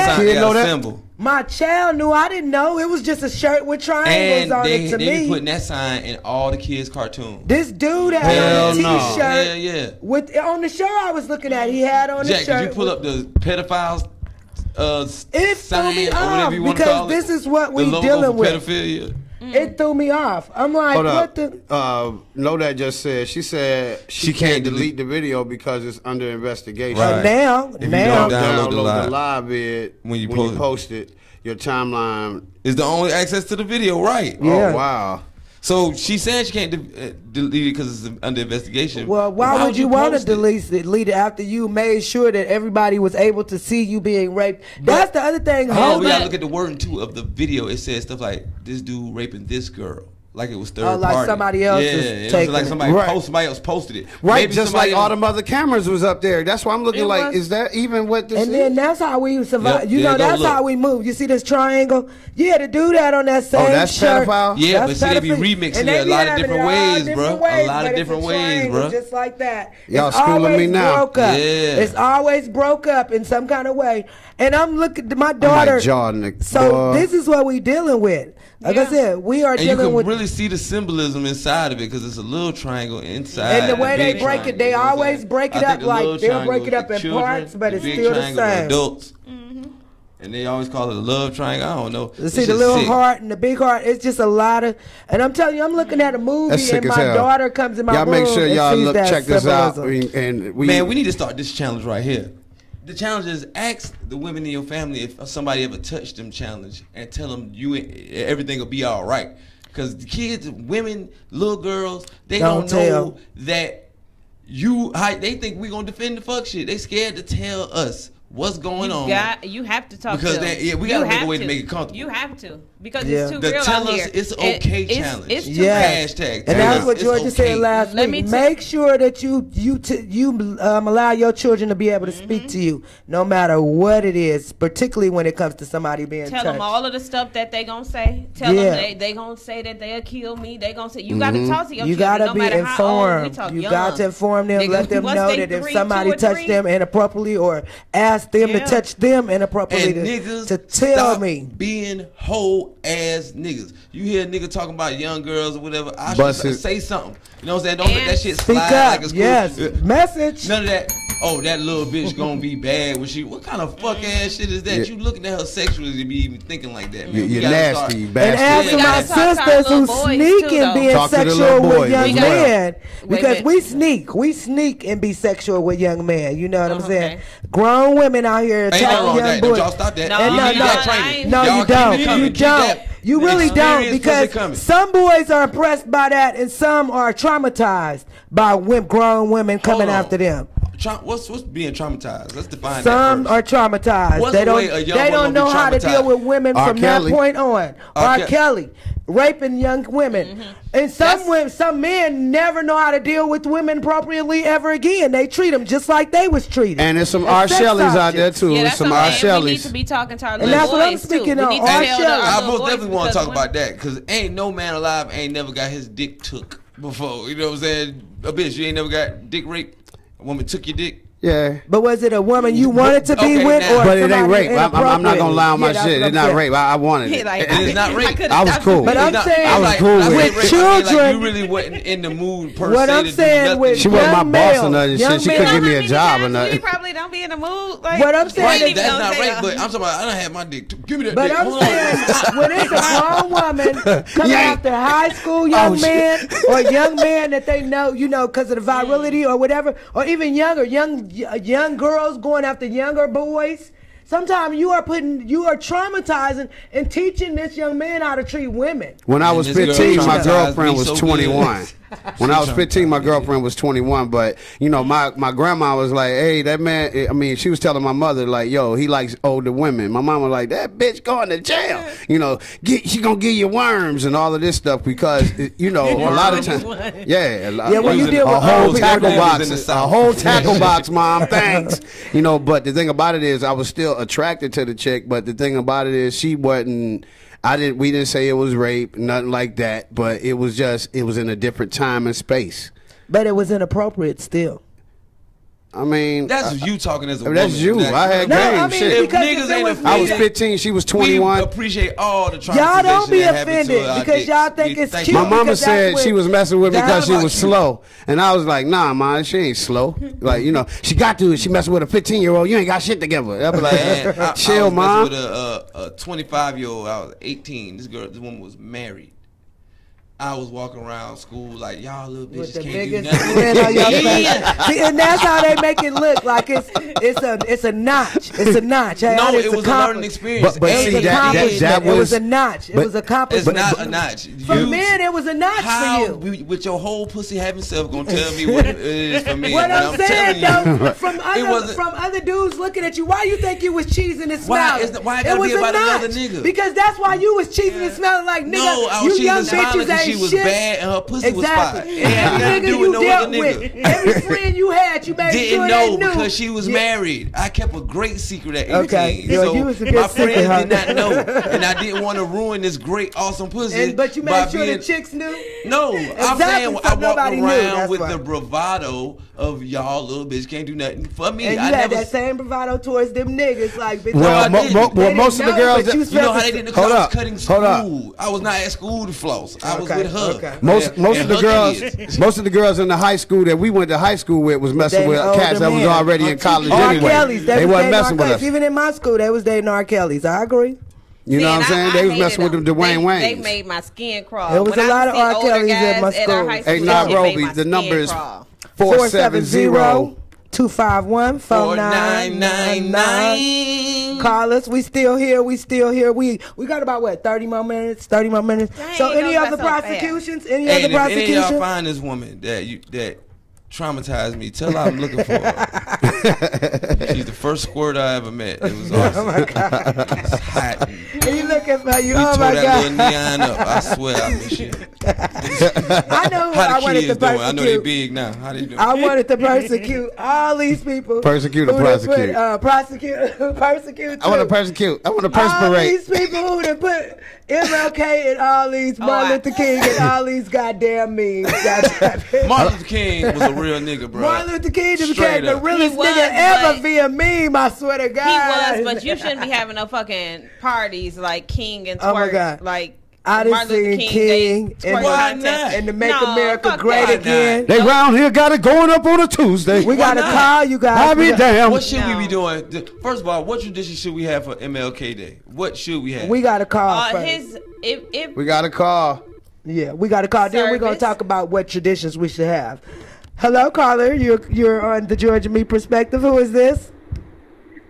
My child knew. I didn't know. It was just a shirt with triangles And on they it to be me. putting that sign in all the kids' cartoons. This dude had Hell on a no. T-shirt. Yeah. With on the show I was looking at, he had on Jack, the shirt. could you pull up the pedophiles It sign threw me or whatever off you want to call because it? this is what we the logo dealing for with. pedophilia. It threw me off. I'm like, Hold what up. the? No, that just said she said she can't delete the video because it's under investigation. Right. Now, If you now, don't download the live vid when you post it, your timeline is the only access to the video, right? Yeah. Oh wow. So she said she can't delete it because it's under investigation. well, why would you want to post it? delete it after you made sure that everybody was able to see you being raped? That's the other thing. Oh, we gotta look at the wording too of the video. It says stuff like this dude raping this girl, like it was third like party. somebody else yeah, is it was taking like it. somebody Right. somebody else posted it. Right, Maybe just somebody like all else- the other cameras was up there. That's why I'm looking It like, was. is that even what this And is? then that's how we survive. Yep, you there know, you go, that's look. how we move. You see this triangle? Yeah, the dude had on that same that's shirt. pedophile? Yeah, That's but see, they be pedophilia. remixing And it they a be lot of having different it all ways, different bruh. ways, A lot of but it's different ways, triangle, bruh. Just like that. Y'all It's schooling me always now. broke up. Yeah. It's always broke up in some kind of way. And I'm looking, my I'm daughter. like Jordan, the So boy. this is what we dealing with. Like I said, we are And you dealing can with. really see the symbolism inside of it because it's a little triangle inside. And the way they big break it, they triangle, you know what I'm always saying? break it I think up the like little they'll break triangle it up is in children, parts, but the it's big still the triangle is same. adults. And they always call it a love triangle. I don't know. See It's the just little sick. heart and the big heart. It's just a lot of, and I'm telling you, I'm looking at a movie That's sick and as my hell. daughter comes in my Y'all room make sure and y'all sees look, that check this out. symbolism. And we, Man, we need to start this challenge right here. The challenge is ask the women in your family if somebody ever touched them challenge and tell them everything will be all right. Because the kids, women, little girls, they Don't don't know tell. that they think we gonna defend the fuck shit. They scared to tell us what's going on. You have to talk Because to them. we You gotta make a have way to make it comfortable. You have to because Yeah. it's too The real tell out us here. it's okay It's challenge. too Yes. Hashtag. And tell that's us what it's Georgia okay. said last Let week. me Make sure that you allow your children to be able to speak to you, no matter what it is, particularly when it comes to somebody being Tell touched. them all of the stuff that they gonna say. Tell Yeah. them they gonna say that they'll kill me. They gonna say you gotta talk to your You children. gotta no be matter How old. We informed. talk You young. got to inform them, Nigga, let them once know they that if 3, somebody 2 or touched 3, them inappropriately or asked them to Yeah. touch them inappropriately, And niggas to tell stop me. being whole ass niggas. You hear a nigga talking about young girls or whatever. I Bust should it. say something. You know what I'm saying? Don't let And that shit Speak slide up. like it's cool. Yes. Message. None of that. Oh, that little bitch gonna be bad when she. What kind of fuck ass shit is that? Yeah. You looking at her sexually to be even thinking like that, man. We you're gotta nasty, start- you And bastard. as for We my gotta talk to our sisters who little boys, sneak too, and though. being Talk to the sexual little with boys young as well. men, Wait, because wait. we sneak and be sexual with young men. You know what I'm saying? Okay. Grown women out here Ain't nothing attacking wrong with young that. Don't boys. y'all stop that. No, We And need no, that no, training. No, Y'all you keep don't. it coming. You Keep don't. that You really don't, experience because pussy coming. some boys are impressed by that, and some are traumatized by grown women coming Hold on. after them. What's being traumatized? Let's define Some that are first. traumatized. What's they the don't. way a young They boy don't gonna know be how to deal traumatized? with women R. from Kelly. that point on. R. Ke- Kelly raping young women, and some men never know how to deal with women appropriately ever again. They treat them just like they was treated. And there's some As R. sex Shelley's out there objects. too. Yeah, that's Some what R. I'm saying. We need Shelley's. to be talking to our And little that's what I'm boys, speaking too. of, We need to R. tell Shelley. our I little most boys definitely want to because talk about that because ain't no man alive ain't never got his dick took before. You know what I'm saying? A bitch, you ain't never got dick raped. A woman took your dick. Yeah. But was it a woman you wanted to be Okay, with, now- or But it ain't somebody rape. I'm not gonna lie on my Yeah, that's shit. what It's I'm not saying. rape. I wanted He it. like, And it's not rape. could've I was stopped cool. him. But I'm It's not- saying- it's I was like- cool when I with say it. rape, I mean, like, children- you really wasn't in the mood per What se I'm to do saying nothing. with She wasn't my young boss or males, nothing. young Shit, she men- couldn't give me You know a how job or many times nothing. We probably don't be in the mood. Like, What I'm we saying ain't is- even That's gonna not say rape, that. but I'm talking about I done had my dick took. Give me that But dick. I'm Hold on. saying, when it's a grown woman coming Yeah. after high school young Oh, shit. man or young man that they know, because of the virility or whatever, or even younger, young girls going after younger boys. Sometimes you are traumatizing and teaching this young man how to treat women. When I And was this girl 15, my traumatized girlfriend me was so 21. When I was 15, my girlfriend was 21. But, my grandma was like, hey, that man, she was telling my mother, like, yo, he likes older women. My mom was like, that bitch going to jail. She going to give you worms and all of this stuff because, a lot of times. Yeah. when you deal with a whole old tackle people- box. in the A South. whole tackle box, Mom. Thanks. But the thing about it is I was still attracted to the chick. But the thing about it is she wasn't. We didn't say it was rape, nothing like that, but it was in a different time and space. But it was inappropriate still. I mean, That's you talking as a woman. That's you. I had No, game. I mean, Shit. because Niggas if it ain't was offended. I was 15. She was 21. We appreciate all the Y'all don't be traumatization that happened to offended our because dicks. y'all think it's Thank cute. you. My mama because that's said what- she was messing with me because she That's was cute. slow, and I was like, "Nah, man, she ain't slow. Like, you know, she got to. She messing with a 15-year-old. You ain't got shit together." I be like, Man, I "Chill, was mom." messing with a 25-year-old. I was 18. This woman was married. I was walking around school like, y'all little bitches With the can't do biggest nothing. grin on your face. See, and that's how they make it look like it's a notch. It's a notch. Hey, No, it's it was a learning experience. But And see, the that accomplishment. it was was a notch. It but was It's accomplishment. not a notch. For You- men, it was a notch How for you. with your whole pussy having self gonna tell me what it is for me? What I'm saying telling though, you, from wasn't- other dudes looking at you, why you think you was cheesing and Why smiling? why it gotta be about another nigga? Because that's why you was cheesing and smelling like nigga. No, I you was young cheesing smiling bitches because ain't she was shit. bad and her pussy was fire. Exactly. It had Every nothing to nigga do with you no dealt other with, nigga. every friend you had, you made Didn't sure know they knew. because she was married. I kept a great secret at 18. Okay, yo, So you was a good my secret, friends huh? did not know. And I didn't want to ruin this great, awesome pussy. But you by made sure being, the chicks knew. No, I'm Exactly, saying so I walked nobody knew, around that's with why. the bravado of y'all little bitch can't do nothing for me. And you I had never. that same bravado towards them niggas, like bitch. Well, I didn't. well, most of the girls. but you You know how they spent didn't? Hold Because I was up, cutting hold up. school. I was not at school to floss. I was Okay, with her. okay. Most And of the her girls, kids. most of the girls in the high school that we went to high school with was messing Dating with older cats that was men. already in college R. anyway. Kelly's. They was wasn't dating messing R. with Kelly's. us. Even in my school, they was dating R. Kelly's. I agree. You know what I'm saying? They was hated messing with them them. Dwayne They Waynes. made my skin crawl. There was When a I lot of see R. older Kellys at my guys at our school. high Hey, school, that shit made Nairobi, my the skin number is crawl. 470-251-4999. Call us. We still here. We still here. We got about what 30 more minutes. 30 more minutes. Dang, So it any goes other by so fast. prosecutions? Any Hey, other and if any of y'all prosecutions? find this woman that traumatized me, tell her I'm looking for her. She's the first squirt I ever met. It was awesome. Oh my God. It's hot. He looking for you. We Oh tore my that little God. neon up. I swear I miss you. I know who How I the wanted to kids doing? I know they persecute. big now. How they doing? I wanted to persecute all these people. Persecute or who done prosecute? Put, persecute. I want to too. persecute. I want to All perspirate. these people who done put MLK and all these Martin Luther King and all these goddamn memes. Martin Luther King was a real nigga, bro. Martin Luther King just Straight became the up. realest He was, nigga ever but- via meme. I swear to He God. was, but you shouldn't be having no fucking parties like King and Oh my Twerk. God. Like I done Martin Luther seen King King Day and, twerk Why contest. not? and to make No, America fuck great that. again. They round here got it going up on a Tuesday. We got to not? call you guys. I'll be damned. What should we No. be doing? First of all, what tradition should we have for MLK Day? What should we have? We got to call first. If We got a call. Yeah, we got to call. Then we're gonna Service. talk about what traditions we should have. Hello, caller. You're on the Georgia Me Perspective. Who is this?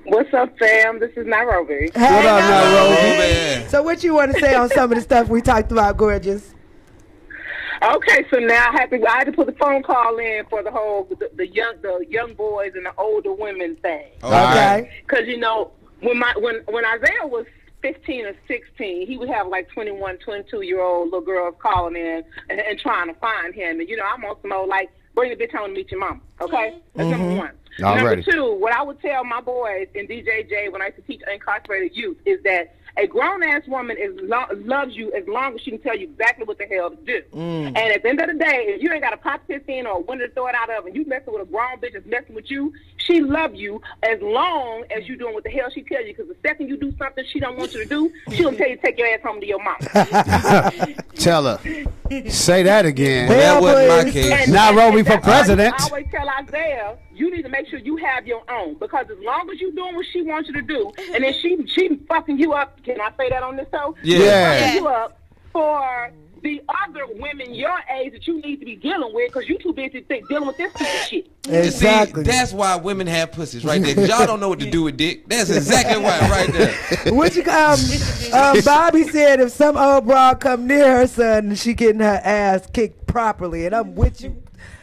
What's up, fam? This is Nairobi. Hey, What up, Oh, Nairobi? man. So, what you want to say on some of the stuff we talked about, gorgeous? Okay, so now I had to put the phone call in for the whole the young boys and the older women thing. All right. Okay. Because when Isaiah was 15 or 16, he would have like 21, 22-year-old little girls calling in and trying to find him. And I'm on some old like bring the bitch home to meet your mom. Okay, that's number one. Already. Number two, what I would tell my boys in DJJ when I used to teach incarcerated youth is that a grown-ass woman loves you as long as she can tell you exactly what the hell to do. And at the end of the day, if you ain't got a pot 15 or a window to throw it out of and you messing with a grown bitch that's messing with you, she love you as long as you doing what the hell she tell you. Because the second you do something she don't want you to do, she gonna tell you to take your ass home to your mom. Tell her. Say that again. Well, that wasn't my please. case. Nairobi for that's why president. I always tell Isaiah, you need to make sure you have your own. Because as long as you doing what she wants you to do, and then she fucking you up, can I say that on this show? Yeah. Fucking you up for the other women your age that you need to be dealing with because you too busy dealing with this piece of shit. Exactly. See, that's why women have pussies right there. 'Cause y'all don't know what to do with dick. That's exactly why right there. What you Bobby said if some old broad come near her son, she getting her ass kicked properly, and I'm with you.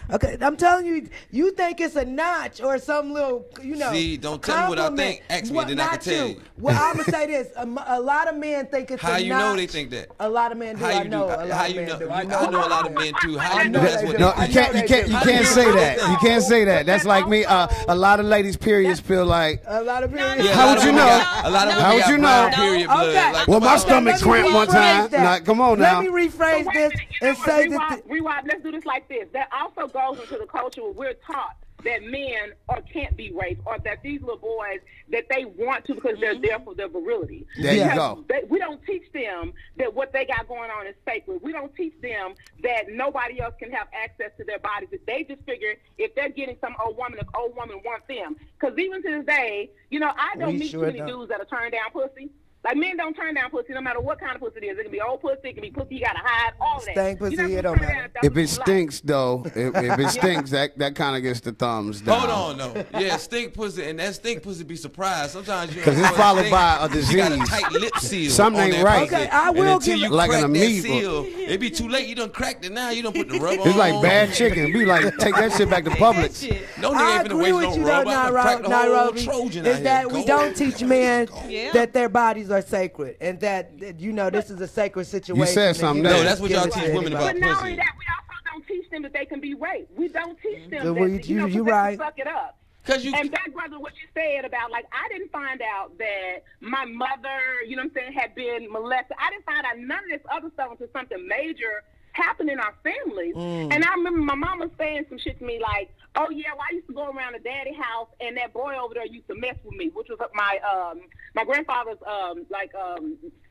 Okay, I'm telling you, you think it's a notch or some little, See, don't tell me what I compliment. think. Ask me, Well, then I can not tell you. Well, I'm gonna say this: a lot of men think it's How a you notch. know they think that? A lot of men do. How I you know. do? A lot How of you men know? do. I know a lot of men too. How you know know that's they what? do. No, I you know can't. they You can't. do. You I can't know say they that. do. You can't say that. That's like me. A lot of ladies' periods feel like. A lot of men. Yeah, How a lot would of you women know? got- A lot of No, women How would got you brown know? period blood. Okay. Like, Well, my come on. stomach Let me cramped one rephrase time. that. Like, come on now. Let me rephrase So wait a this minute, and say rewind, that. rewind. Let's do this like this. That also goes into the culture where we're taught that men can't be raped, or that these little boys that they want to because they're there for their virility. There you go. We don't teach them that what they got going on is sacred. We don't teach them that nobody else can have access to their bodies. They just figure if they're getting some old woman, the old woman wants them. Because even to this day, you know, I don't meet too many dudes that are turned down pussy. Like, men don't turn down pussy no matter what kind of pussy it is. It can be old pussy, it can be pussy you gotta hide, all that. Stank pussy, it don't matter. If it stinks, though, if it stinks, that kind of gets the thumbs down. Hold on, no. Yeah, stink pussy, and that stink pussy be surprised. Sometimes you because it's followed by a disease. You got a tight lip seal. Something ain't right. Okay, I will give you like crack an that amoeba. seal, it be too late. You done cracked it now. You done put the rubber on. It's like bad chicken. Be like, take that shit back to Publix. No nigga I ain't finna agree waste with no you, though, rubber. I'm gonna crack the whole Nairobi. Trojan Is out that here. we Go don't ahead. teach men Yeah. that their bodies are sacred, and that you know this is a sacred situation. You said and something can't there. No, that's what give y'all it to teach women anybody. about But not pussy. only that, we also don't teach them that they can be raped. We don't teach them So that, we- you know, you 'cause they right. can suck it up. And back, brother, what you said about, like, I didn't find out that my mother, you know what I'm saying, had been molested. I didn't find out none of this other stuff until something major happened in our families. And I remember my mama saying some shit to me like, oh, yeah, well, I used to go around the daddy house, and that boy over there used to mess with me, which was my grandfather's,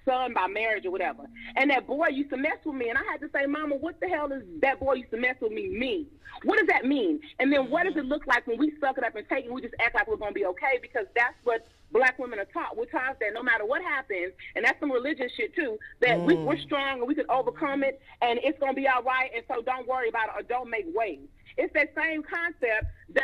son by marriage or whatever. And that boy used to mess with me. And I had to say, Mama, what the hell does that boy used to mess with me mean? What does that mean? And then what does it look like when we suck it up and take it, we just act like we're going to be okay? Because that's what black women are taught. We're taught that no matter what happens, and that's some religious shit too, that we're strong and we can overcome it and it's going to be all right, and so don't worry about it or don't make waves. It's that same concept that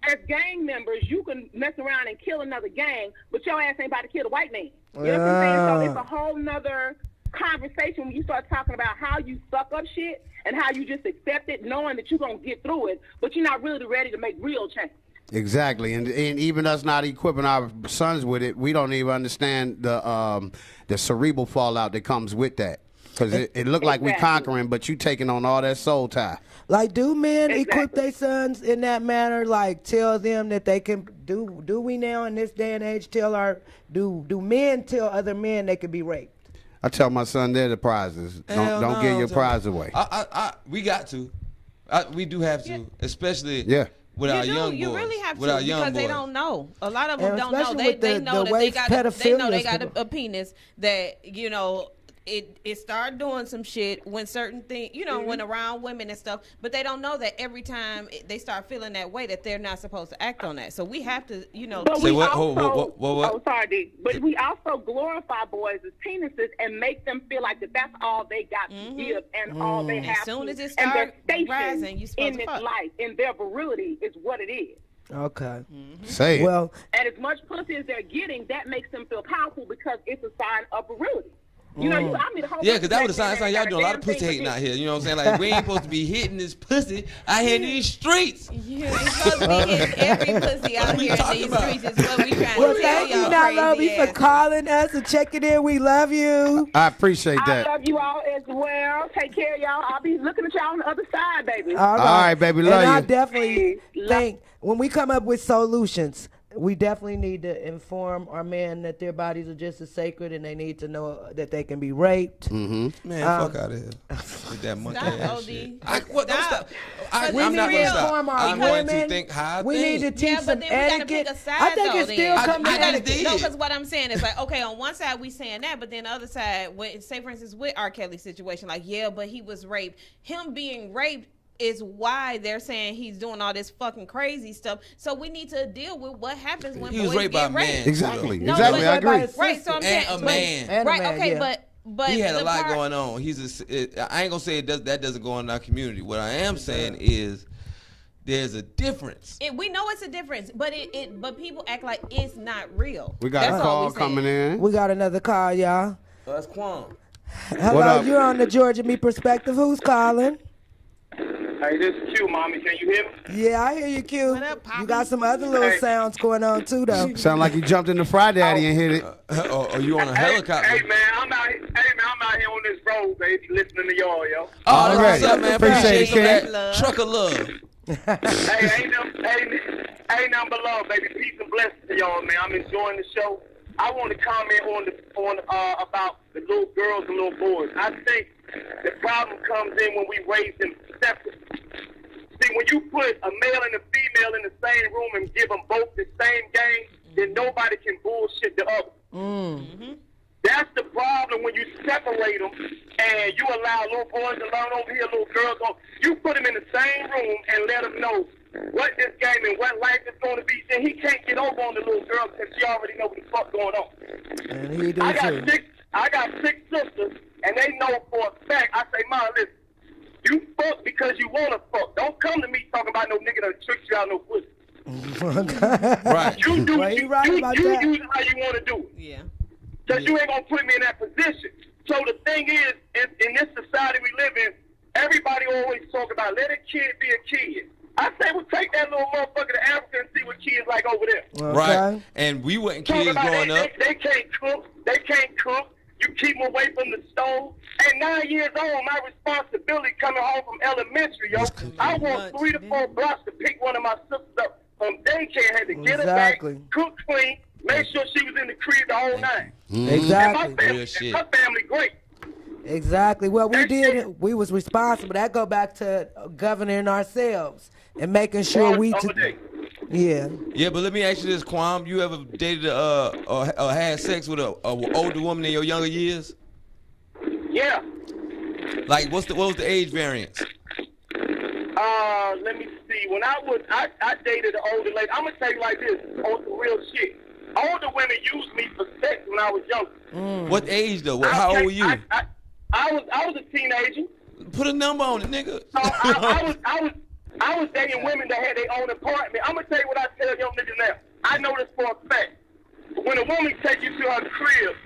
as gang members, you can mess around and kill another gang, but your ass ain't about to kill the white man. You know what I'm saying? So it's a whole nother conversation when you start talking about how you suck up shit and how you just accept it, knowing that you're going to get through it, but you're not really ready to make real change. Exactly, and even us not equipping our sons with it, we don't even understand the cerebral fallout that comes with that. Because it looked like we conquering, but you taking on all that soul tie. Like, do men equip their sons in that manner? Like, tell them that they can do we now in this day and age do men tell other men they can be raped? I tell my son they're the prizes. Don't give your prize away. We got to. We do have to, especially with our young boys. You really have to with our young because they boys. don't know. A lot of them don't know. especially with They the know that way they know they got pedophilia a penis that, you know, it started doing some shit when certain things, you know, when around women and stuff, but they don't know that every time they start feeling that way that they're not supposed to act on that. So we have to, you know. But Say we what? also, What? Oh, sorry, D. But we also glorify boys as penises and make them feel like that's all they got to give and all they have As soon to. as it and their start station rising, you supposed in to this fuck. life, in their virility, is what it is. Okay. Say it. Well, And as much pussy as they're getting, that makes them feel powerful because it's a sign of virility. You know, I mean, the whole Yeah, because that was a sign. It's like y'all doing a lot of pussy damn hating out here. You know what I'm saying? Like, we ain't supposed to be hitting this pussy out here in these streets. Yeah, it's supposed to be hitting every pussy out here in these streets is what we trying well, to tell thank you, y'all Nairobi, crazy for asses. calling us and checking in. We love you. I appreciate I that. love you all as well. Take care of y'all. I'll be looking at y'all on the other side, baby. All right, baby. Love and I you. definitely think when we come up with solutions, we definitely need to inform our men that their bodies are just as sacred and they need to know that they can be raped. Man, fuck out of here with that monkey Stop, ass OD. shit. Don't stop. We I'm need not to going to stop. inform our I'm going women. to think how I We think. need to teach Yeah, but some then we gotta pick etiquette. a side, I think though, it then. still I comes to just etiquette. did. No, because what I'm saying is like, okay, on one side we saying that, but then the other side, when, say for instance with R. Kelly's situation, like, yeah, but he was raped. Him being raped is why they're saying he's doing all this fucking crazy stuff. So we need to deal with what happens when He was boys raped by a get man. raped. Exactly. No, Exactly. but- I agree. Right, so I'm saying, And a but- man. And a right, man, okay, yeah. but He had a the lot part- going on. I ain't gonna say that doesn't go on in our community. What I am saying is there's a difference. We know it's a difference, but but people act like it's not real. We got That's a all call we saying. coming in. We got another call, y'all. That's Quan. What Hello, up? you're on the Georgia Me Perspective. Who's calling? Hey, this is Q, mommy. Can you hear me? Yeah, I hear you, Q. What up, Poppy? You got some other little sounds going on too, though. Sound like you jumped in the Fry Daddy and hit it. Or you on a helicopter? Hey, man, I'm out here on this road, baby, listening to y'all, yo. Oh, that's what's up, man. Appreciate Appreciate it, that. Truck of love. Hey, ain't nothing but love, baby. Peace and blessings to y'all, man. I'm enjoying the show. I want to comment on about the little girls and little boys. I think the problem comes in when we raise them separate. See, when you put a male and a female in the same room and give them both the same game, then nobody can bullshit the other. That's the problem when you separate them and you allow little boys to learn over here, little girls on. You put them in the same room and let them know what this game and what life is going to be. Then he can't get over on the little girl because she already know what the fuck going on. And he do too. I got 6 sisters, and they know for a fact. I say, Mom, listen, you fuck because you want to fuck. Don't come to me talking about no nigga that tricks you out no pussy. Right. You do Well, he you right about that. use it how you want to do it. Yeah. Because you ain't going to put me in that position. So the thing is, in this society we live in, everybody always talk about let a kid be a kid. I say, well, take that little motherfucker to Africa and see what kids like over there. Okay. Right. And we wasn't Talk kids about growing up. They can't cook. They can't cook. You keep them away from the stove. At 9 years old, my responsibility coming home from elementary, yo, I walked 3 to 4 blocks to pick one of my sisters up from daycare. Had to get her back, cook clean, make sure she was in the crib the whole night. Exactly. And my family great. Exactly. Well, we did. We was responsible. That go back to governing ourselves and making sure we. Yeah. Yeah, but let me ask you this, Kwam. You ever dated or had sex with a older woman in your younger years? Yeah. Like, what was the age variance? Let me see. When I dated an older lady. I'm gonna tell you like this on some real shit. Older women used me for sex when I was younger. What age though? How old were you? I was a teenager. Put a number on it, nigga. So I was dating women that had their own apartment. I'm gonna tell you what I tell young niggas now. I know this for a fact. When a woman takes you to her crib,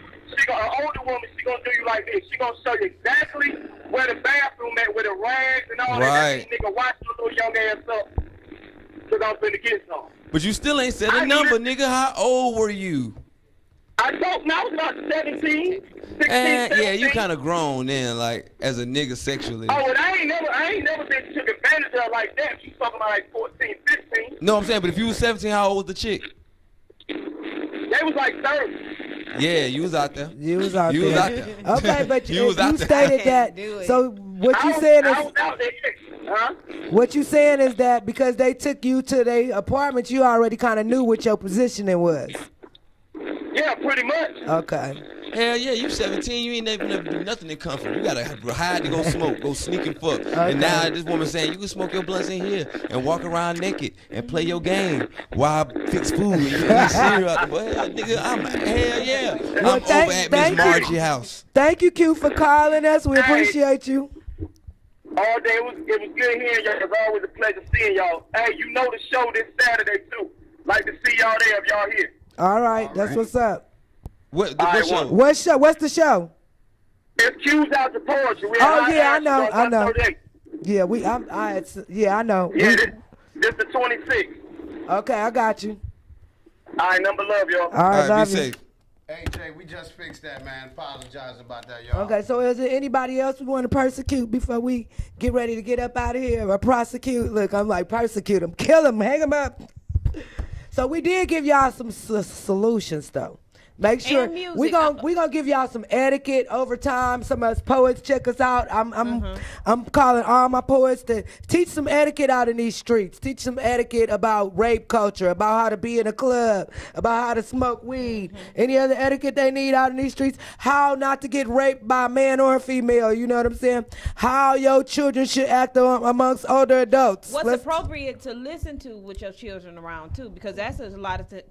an older woman, she gonna do you like this. She gonna show you exactly where the bathroom at, where the rags and all that. Nigga, watch your little young ass up. Cause I'm finna get some. But you still ain't said a number, nigga. How old were you? I don't know. I was about 17, 16, 17. Yeah, you kind of grown then, like, as a nigga sexually. Oh, well, I ain't never been took advantage of like that. You talking about like 14, 15. No, I'm saying, but if you was 17, how old was the chick? They was like 30. Yeah, you was out there. You was out there. Was out there. Okay, but you stated that. So what you saying is, what you saying is that because they took you to their apartment, you already kind of knew what your positioning was. Yeah, pretty much. Okay. Hell yeah, you 17, you ain't never do nothing in comfort. You gotta hide to go smoke, go sneak and fuck. Okay. And now this woman saying you can smoke your blunts in here and walk around naked and play your game while I fix food and you eat cereal out the well, nigga, hell yeah. Well, I'm over at Miss Margie's house. Thank you, Q, for calling us. We appreciate you. All day, it was good hearing y'all. It's always a pleasure seeing y'all. Hey, you know the show this Saturday too. Like to see y'all there if y'all here. All right, that's what's up. What show? What show? What's the show? It's Q's Out the Poetry. I know. Yeah, I know. Yeah, this the 26th. Okay, I got you. All right, number love, y'all. All right, love you. Safe. Hey, Jay, we just fixed that, man. Apologize about that, y'all. Okay, so is there anybody else we want to persecute before we get ready to get up out of here or prosecute? Look, I'm like, persecute them, kill them, hang them up. So we did give y'all some solutions, though. Make sure we gonna give y'all some etiquette over time. Some of us poets check us out. I'm calling all my poets to teach some etiquette out in these streets. Teach some etiquette about rape culture, about how to be in a club, about how to smoke weed. Any other etiquette they need out in these streets? How not to get raped by a man or a female. You know what I'm saying? How your children should act amongst older adults. What's appropriate to listen to with your children around too, because that's a lot of that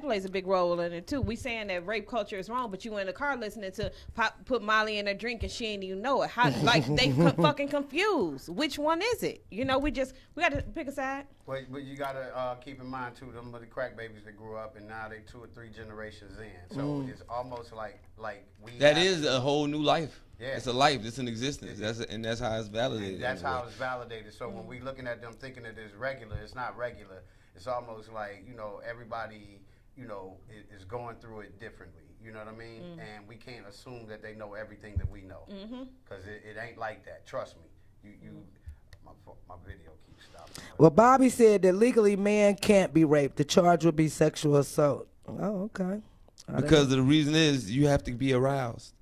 plays a big role in it too. We saying that rape culture is wrong, but you in the car listening to put Molly in a drink and she ain't even know it. How like they fucking confused. Which one is it? You know, we got to pick a side. But you gotta keep in mind too, them are the crack babies that grew up and now they 2 or 3 generations in. So it's almost like we. That is a whole new life. Yeah. It's a life. It's an existence. That's how it's validated. That's how it's validated. So when we looking at them thinking that it's regular, it's not regular. It's almost like, everybody, is going through it differently. You know what I mean? And we can't assume that they know everything that we know. Because it ain't like that. Trust me. My video keeps stopping. Well, Bobby said that legally man can't be raped. The charge would be sexual assault. Oh, okay. Because the reason is you have to be aroused.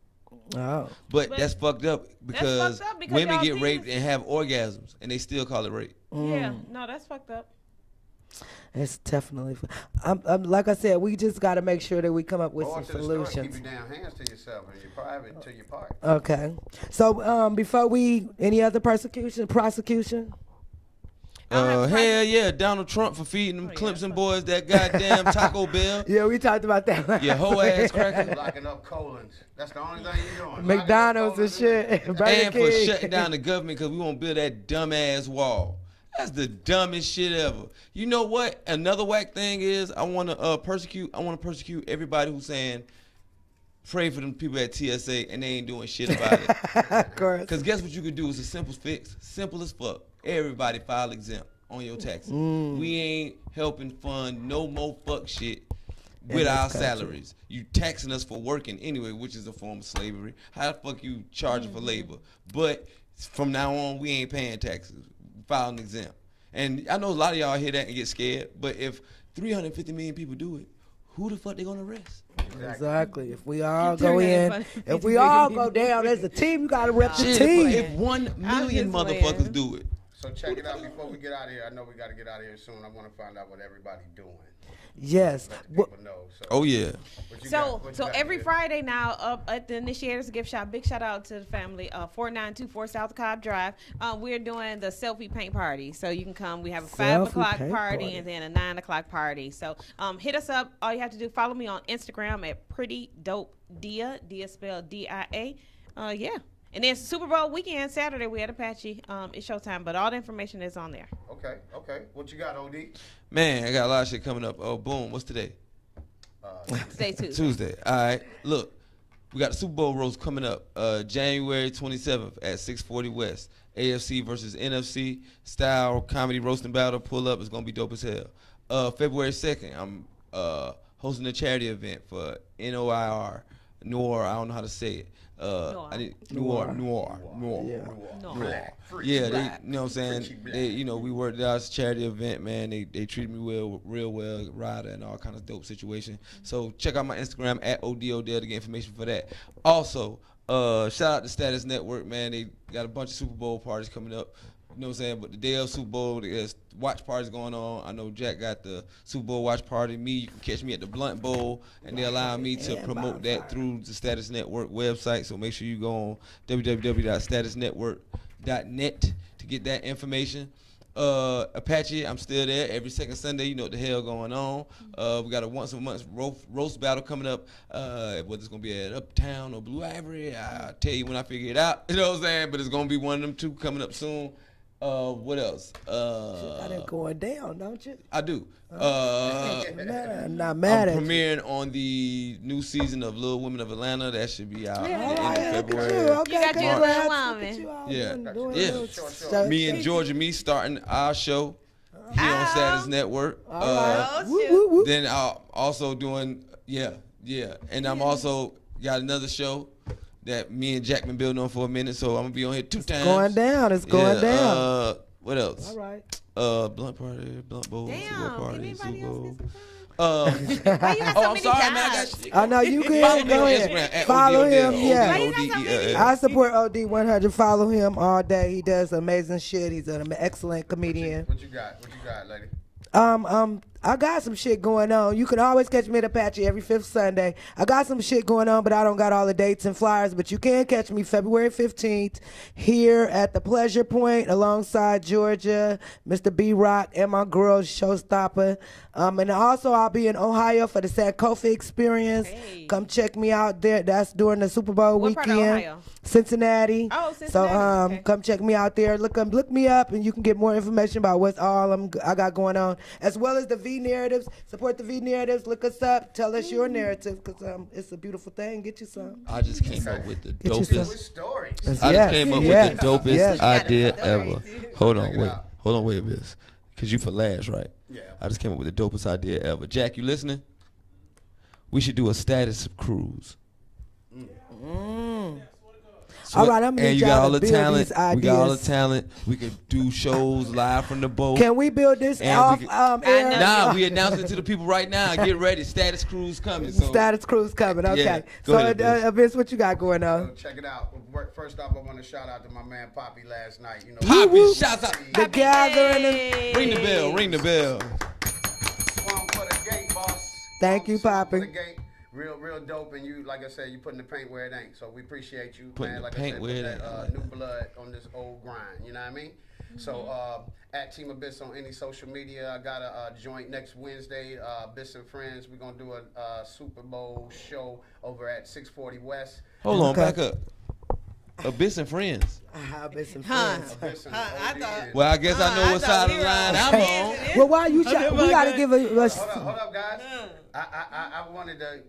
Oh. But that's fucked up because, women y'all get things- raped and have orgasms, and they still call it rape. Yeah, no, that's fucked up. It's definitely. I'm like I said, we just got to make sure that we come up with Go some to the store, solutions. keep your damn hands to yourself and your private to your part. Okay. So before any other prosecution? Hell yeah, Donald Trump for feeding them Clemson boys that goddamn Taco Bell. Yeah, we talked about that. Yeah, whole ass cracker. Locking up colons. That's the only thing you're doing. McDonald's and shit. Burger And for King. shutting down the government because we won't build that dumbass wall. That's the dumbest shit ever. You know what? Another whack thing is I want to persecute everybody who's saying pray for them people at TSA and they ain't doing shit about it. Of course. Because guess what you could do is a simple fix. Simple as fuck. Everybody file exempt on your taxes. We ain't helping fund no more fuck shit with our salaries. You taxing us for working anyway, which is a form of slavery. How the fuck you charging for labor? But from now on, we ain't paying taxes. Filing exempt. And I know a lot of y'all hear that and get scared, but if 350 million people do it, who the fuck they gonna arrest? Exactly. If we all go in, if we all go down as a team, you got to rep the Shit, team. if 1 million motherfuckers do it. So check it out before we get out of here. I know we got to get out of here soon. I want to find out what everybody's doing. Yes. Let the people know. So, Oh yeah. what you So got? What you so got every here? Friday now up at the Initiators Gift Shop, big shout out to the family, 4924 South Cobb Drive. We're doing the selfie paint party. So you can come. We have a 5 o'clock paint party party. and then a 9 o'clock party. So hit us up. All you have to do, follow me on Instagram at Pretty Dope Dia. Dia spelled DIA. Yeah. And then Super Bowl weekend, Saturday, we at Apache. It's showtime, but all the information is on there. Okay, okay. What you got, OD? Man, I got a lot of shit coming up. Oh, boom. What's today? Stay tuned. Tuesday. All right. Look, we got the Super Bowl roast coming up January 27th at 640 West. AFC versus NFC style comedy roasting battle. Pull up. It's going to be dope as hell. February 2nd, I'm hosting a charity event for NOIR. Noir, I don't know how to say it. Noir. Yeah, they, you know what I'm saying? They, you know, we worked out as a charity event, man. They treated me real well, rider and all kind of dope situation. So check out my Instagram at ODODell to get information for that. Also, shout out to Status Network, man. They got a bunch of Super Bowl parties coming up. You know what I'm saying? But the day of Super Bowl, there's watch parties going on. I know Jack got the Super Bowl watch party. Me, you can catch me at the Blunt Bowl, and they allow me to promote that through the Status Network website. So make sure you go on www.statusnetwork.net to get that information. Apache, I'm still there every second Sunday. You know what the hell going on. We got a once a month roast battle coming up. Whether it's gonna be at Uptown or Blue Ivory, I'll tell you when I figure it out. You know what I'm saying? But it's gonna be one of them two coming up soon. What else? Got it going down, don't you? I do. Not mad I'm at you. premiering on the new season of Little Women of Atlanta. That should be out in February. You got your little woman. Yeah. Me and Georgia Me starting our show here on Status Network. Then I'll also doing and I'm also got another show that me and Jack been building on for a minute, so I'm gonna be on here 2 times. Going down. It's going down. What else? All right. Blunt party, Blunt Bowl, Super Bowl party, Super Bowl. Why you got so I'm many sorry, man. I jobs? got shit. I know you good. Follow me Go on ahead. Instagram at Follow him. ODODell, Yeah. ODODELL. I support OD 100. Follow him all day. He does amazing shit. He's an excellent comedian. What you got? What you got, lady? I got some shit going on. You can always catch me at Apache every 5th Sunday. I got some shit going on, but I don't got all the dates and flyers. But you can catch me February 15th here at the Pleasure Point alongside Georgia, Mr. B-Rock, and my girl Showstopper. And also I'll be in Ohio for the Sankofa Experience. Hey. Come check me out there. That's during the Super Bowl What part weekend. of Ohio? Cincinnati. Oh, Cincinnati. So Okay. come check me out there. Look me up, and you can get more information about what's all I got going on, as well as the V narratives. Support the V narratives. Look us up. Tell us your narrative, because it's a beautiful thing. Get you some. I just came up with the Get you some. dopest. Stories. I just came up with the dopest Yes. idea ever. Hold Check it out. wait, Biz. Because you for last, right? Yeah. I just came up with the dopest idea ever. Jack, you listening? We should do a status cruise. All right, I'm gonna and need you got y'all all to the build talent. these We got all the ideas. talent. We could do shows live from the boat. Can we build this And off we could- air? Nah, we announcing it to the people right now. Get ready. Status Crew's coming. So. Status Crew's coming. Okay. Yeah, So, go ahead, Vince. Vince, what you got going on? Check it out. First off, I want to shout out to my man Poppy last night. You know, Poppy, shouts out. The gathering. Ring the bell. Ring the bell. Swung for the gate, boss. Thank you, Swung for Poppy. the gate. Real dope, and you, like I said, you putting the paint where it ain't. So we appreciate you, Putting man. the Like paint I said, where put it that ain't. new blood on this old grind. You know what I mean? So at Team Abyss on any social media. I got a joint next Wednesday. Abyss and Friends. We're gonna do a Super Bowl show over at 640 West. Hold on, back up. Abyss and Friends. Abyss and Friends. Well, I guess I know what side of the line I'm on. Well, why you? We gotta give a. Hold up, guys. I wanted to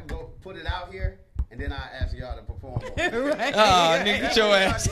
go put it out here, and then I ask y'all to perform. Right. Oh, nigga, get your ass.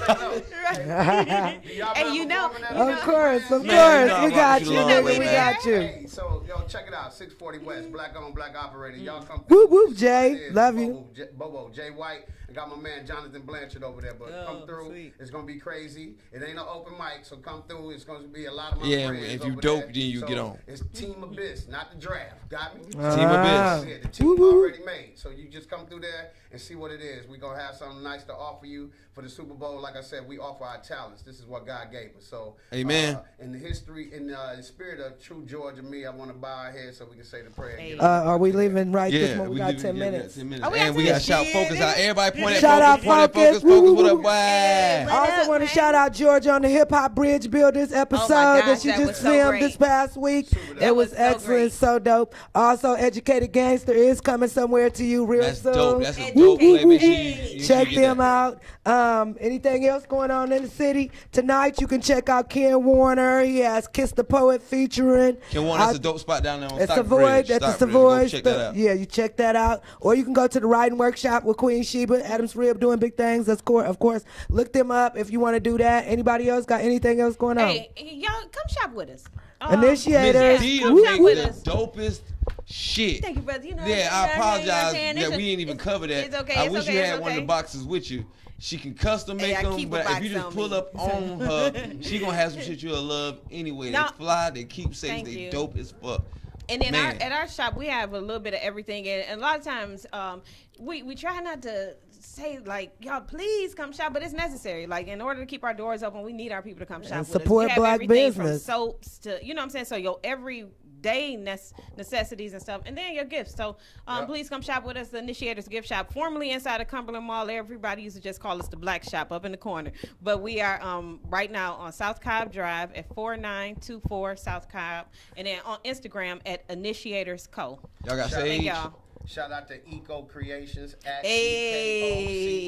Hey, you know, Of course, we Man, got you, you know nigga, we we there. got you. Hey, so yo, check it out. 640 West, black on black operator. Y'all come. Whoop whoop, Jay, love you. Bobo, Jay White. I got my man Jonathan Blanchard over there, but come through. It's gonna be crazy. It ain't an open mic, so come through. It's gonna be a lot of my friends. If you over dope, there. then you So get on. It's Team Abyss, not the draft. Got me? Team Abyss. Yeah, the team already made. So you just come through there and see what it is. We're gonna have something nice to offer you for the Super Bowl. Like I said, we offer our talents. This is what God gave us. So Amen. In the history, in the spirit of true Georgia me, I want to bow our heads so we can say the prayer. Hey. Are we leaving right this Yeah, moment? We got 10 minutes. 10 minutes. Oh, we And got we 10 got shout focus out. Everybody point at Shout out focus. Focus. What up, boy? I also want to shout out Georgia on the Hip Hop Bridge Builders episode gosh, that she that just was so filmed great. this past week. That It was was so excellent, great. so dope. Also, Educated Gangster is coming somewhere to you real That's soon. dope. That's a dope play. Make sure you Check get them that. out. Anything else going on in the city tonight? You can check out Ken Warner. He has Kiss the Poet featuring. Ken Warner, that's a dope spot down there on It's the Stockbridge. Void. That's the Stockbridge. Go Savoy. check that out. Yeah, you check that out. Or you can go to the writing workshop with Queen Sheba, Adams Rib doing big things. Of course, look them up if you want to do that. Anybody else got anything else going on? Hey, y'all come shop with us. Initiators. Miss D Come shop make with the us. dopest shit. Thank you, brother. You know, Yeah, I you know what I'm apologize saying? that It's we ain't even cover that. It's okay. I It's wish okay, you it's had one of okay. the boxes with you. She can custom Hey, make I them, keep a but if box you just on pull me. up on her, she gonna have some shit you'll love anyway. No. They fly, they keep safe, Thank they you. dope as fuck. And then Man. at our shop, we have a little bit of everything. And a lot of times, we try not to say, like, y'all, please come shop, but it's necessary. Like, in order to keep our doors open, we need our people to come shop And with us. support We have black everything business. From soaps to, you know what I'm saying? So, your everyday necessities and stuff. And then your gifts. So, please come shop with us, the Initiators Gift Shop. Formerly inside of Cumberland Mall, everybody used to just call us the Black Shop up in the corner. But we are right now on South Cobb Drive at 4924 South Cobb. And then on Instagram at Initiators Co. Y'all got Shout- Sage? Thank y'all. Shout out to Eco Creations at Hey.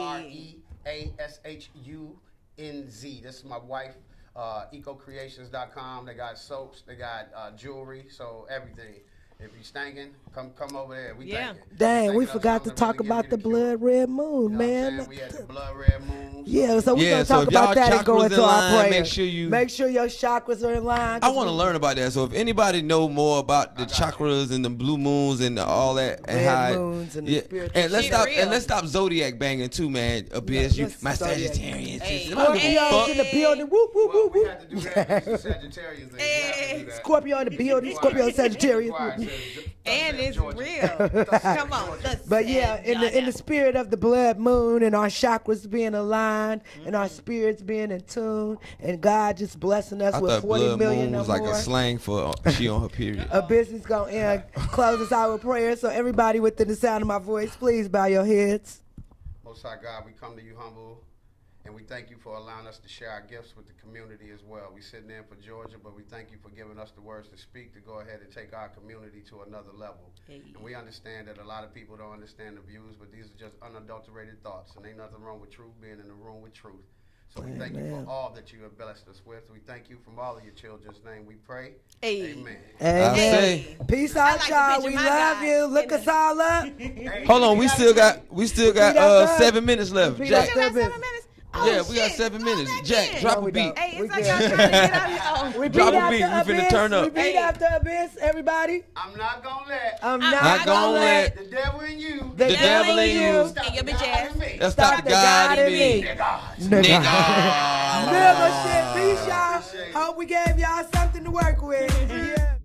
EKOCREASHUNZ. This is my wife. EcoCreations.com. They got soaps. They got jewelry. So everything. If you stinking, come over there. We Yeah. thank you. Dang, we Thanking us forgot to something talk really about give the you cure. blood red moon, You know what I'm man. saying? We had the blood red moon. Yeah, so we're Yeah, gonna so talk if y'all about that and go chakras into in our line, prayer. make sure you- your chakras are in line. I want to learn about that. So if anybody know more about the chakras and the blue moons and all that, and Red how, moons and the yeah, spiritual and let's shit. stop Real. and let's stop zodiac banging too, man. Abyss, you let's my Zodiac. Sagittarius. Hey. I don't give a Scorpios fuck. in the building. Whoop, whoop, Well, whoop, we whoop. had to do that. It's a Sagittarius thing. We have to do that. Scorpio in the building. Scorpio Sagittarius. And it's real. Come on. But yeah, in the spirit of the blood moon and our chakras being aligned and our spirits being in tune and God just blessing us I with thought 40 blood million moon or was like more. a slang for she on her period. A business gonna end. Close us out with prayer. So everybody within the sound of my voice, please bow your heads. Most High God, we come to you humble, and we thank you for allowing us to share our gifts with the community as well. We sitting in for Georgia, but we thank you for giving us the words to speak to go ahead and take our community to another level. And we understand that a lot of people don't understand the views, but these are just unadulterated thoughts, and ain't nothing wrong with truth being in the room with truth. So we thank you for all that you have blessed us with. We thank you from all of your children's name. We pray. Amen. Amen. Peace out, like to y'all. picture We my love God you. Look us all up. Hold on, we still got Repeat after us. 7 minutes left. Repeat Jack. after us. Yeah, we got 7 minutes. Jack, drop a beat. Hey, it's like y'all trying to get out here. Repeat Drop a after beat. We finna turn up. Repeat after Abyss, everybody. I'm not gonna let I'm not gonna let the devil in you. the devil in you And your bitch ass. Let's stop the God in me. Nigga shit. Peace, y'all. Hope we gave y'all something to work with. Yeah.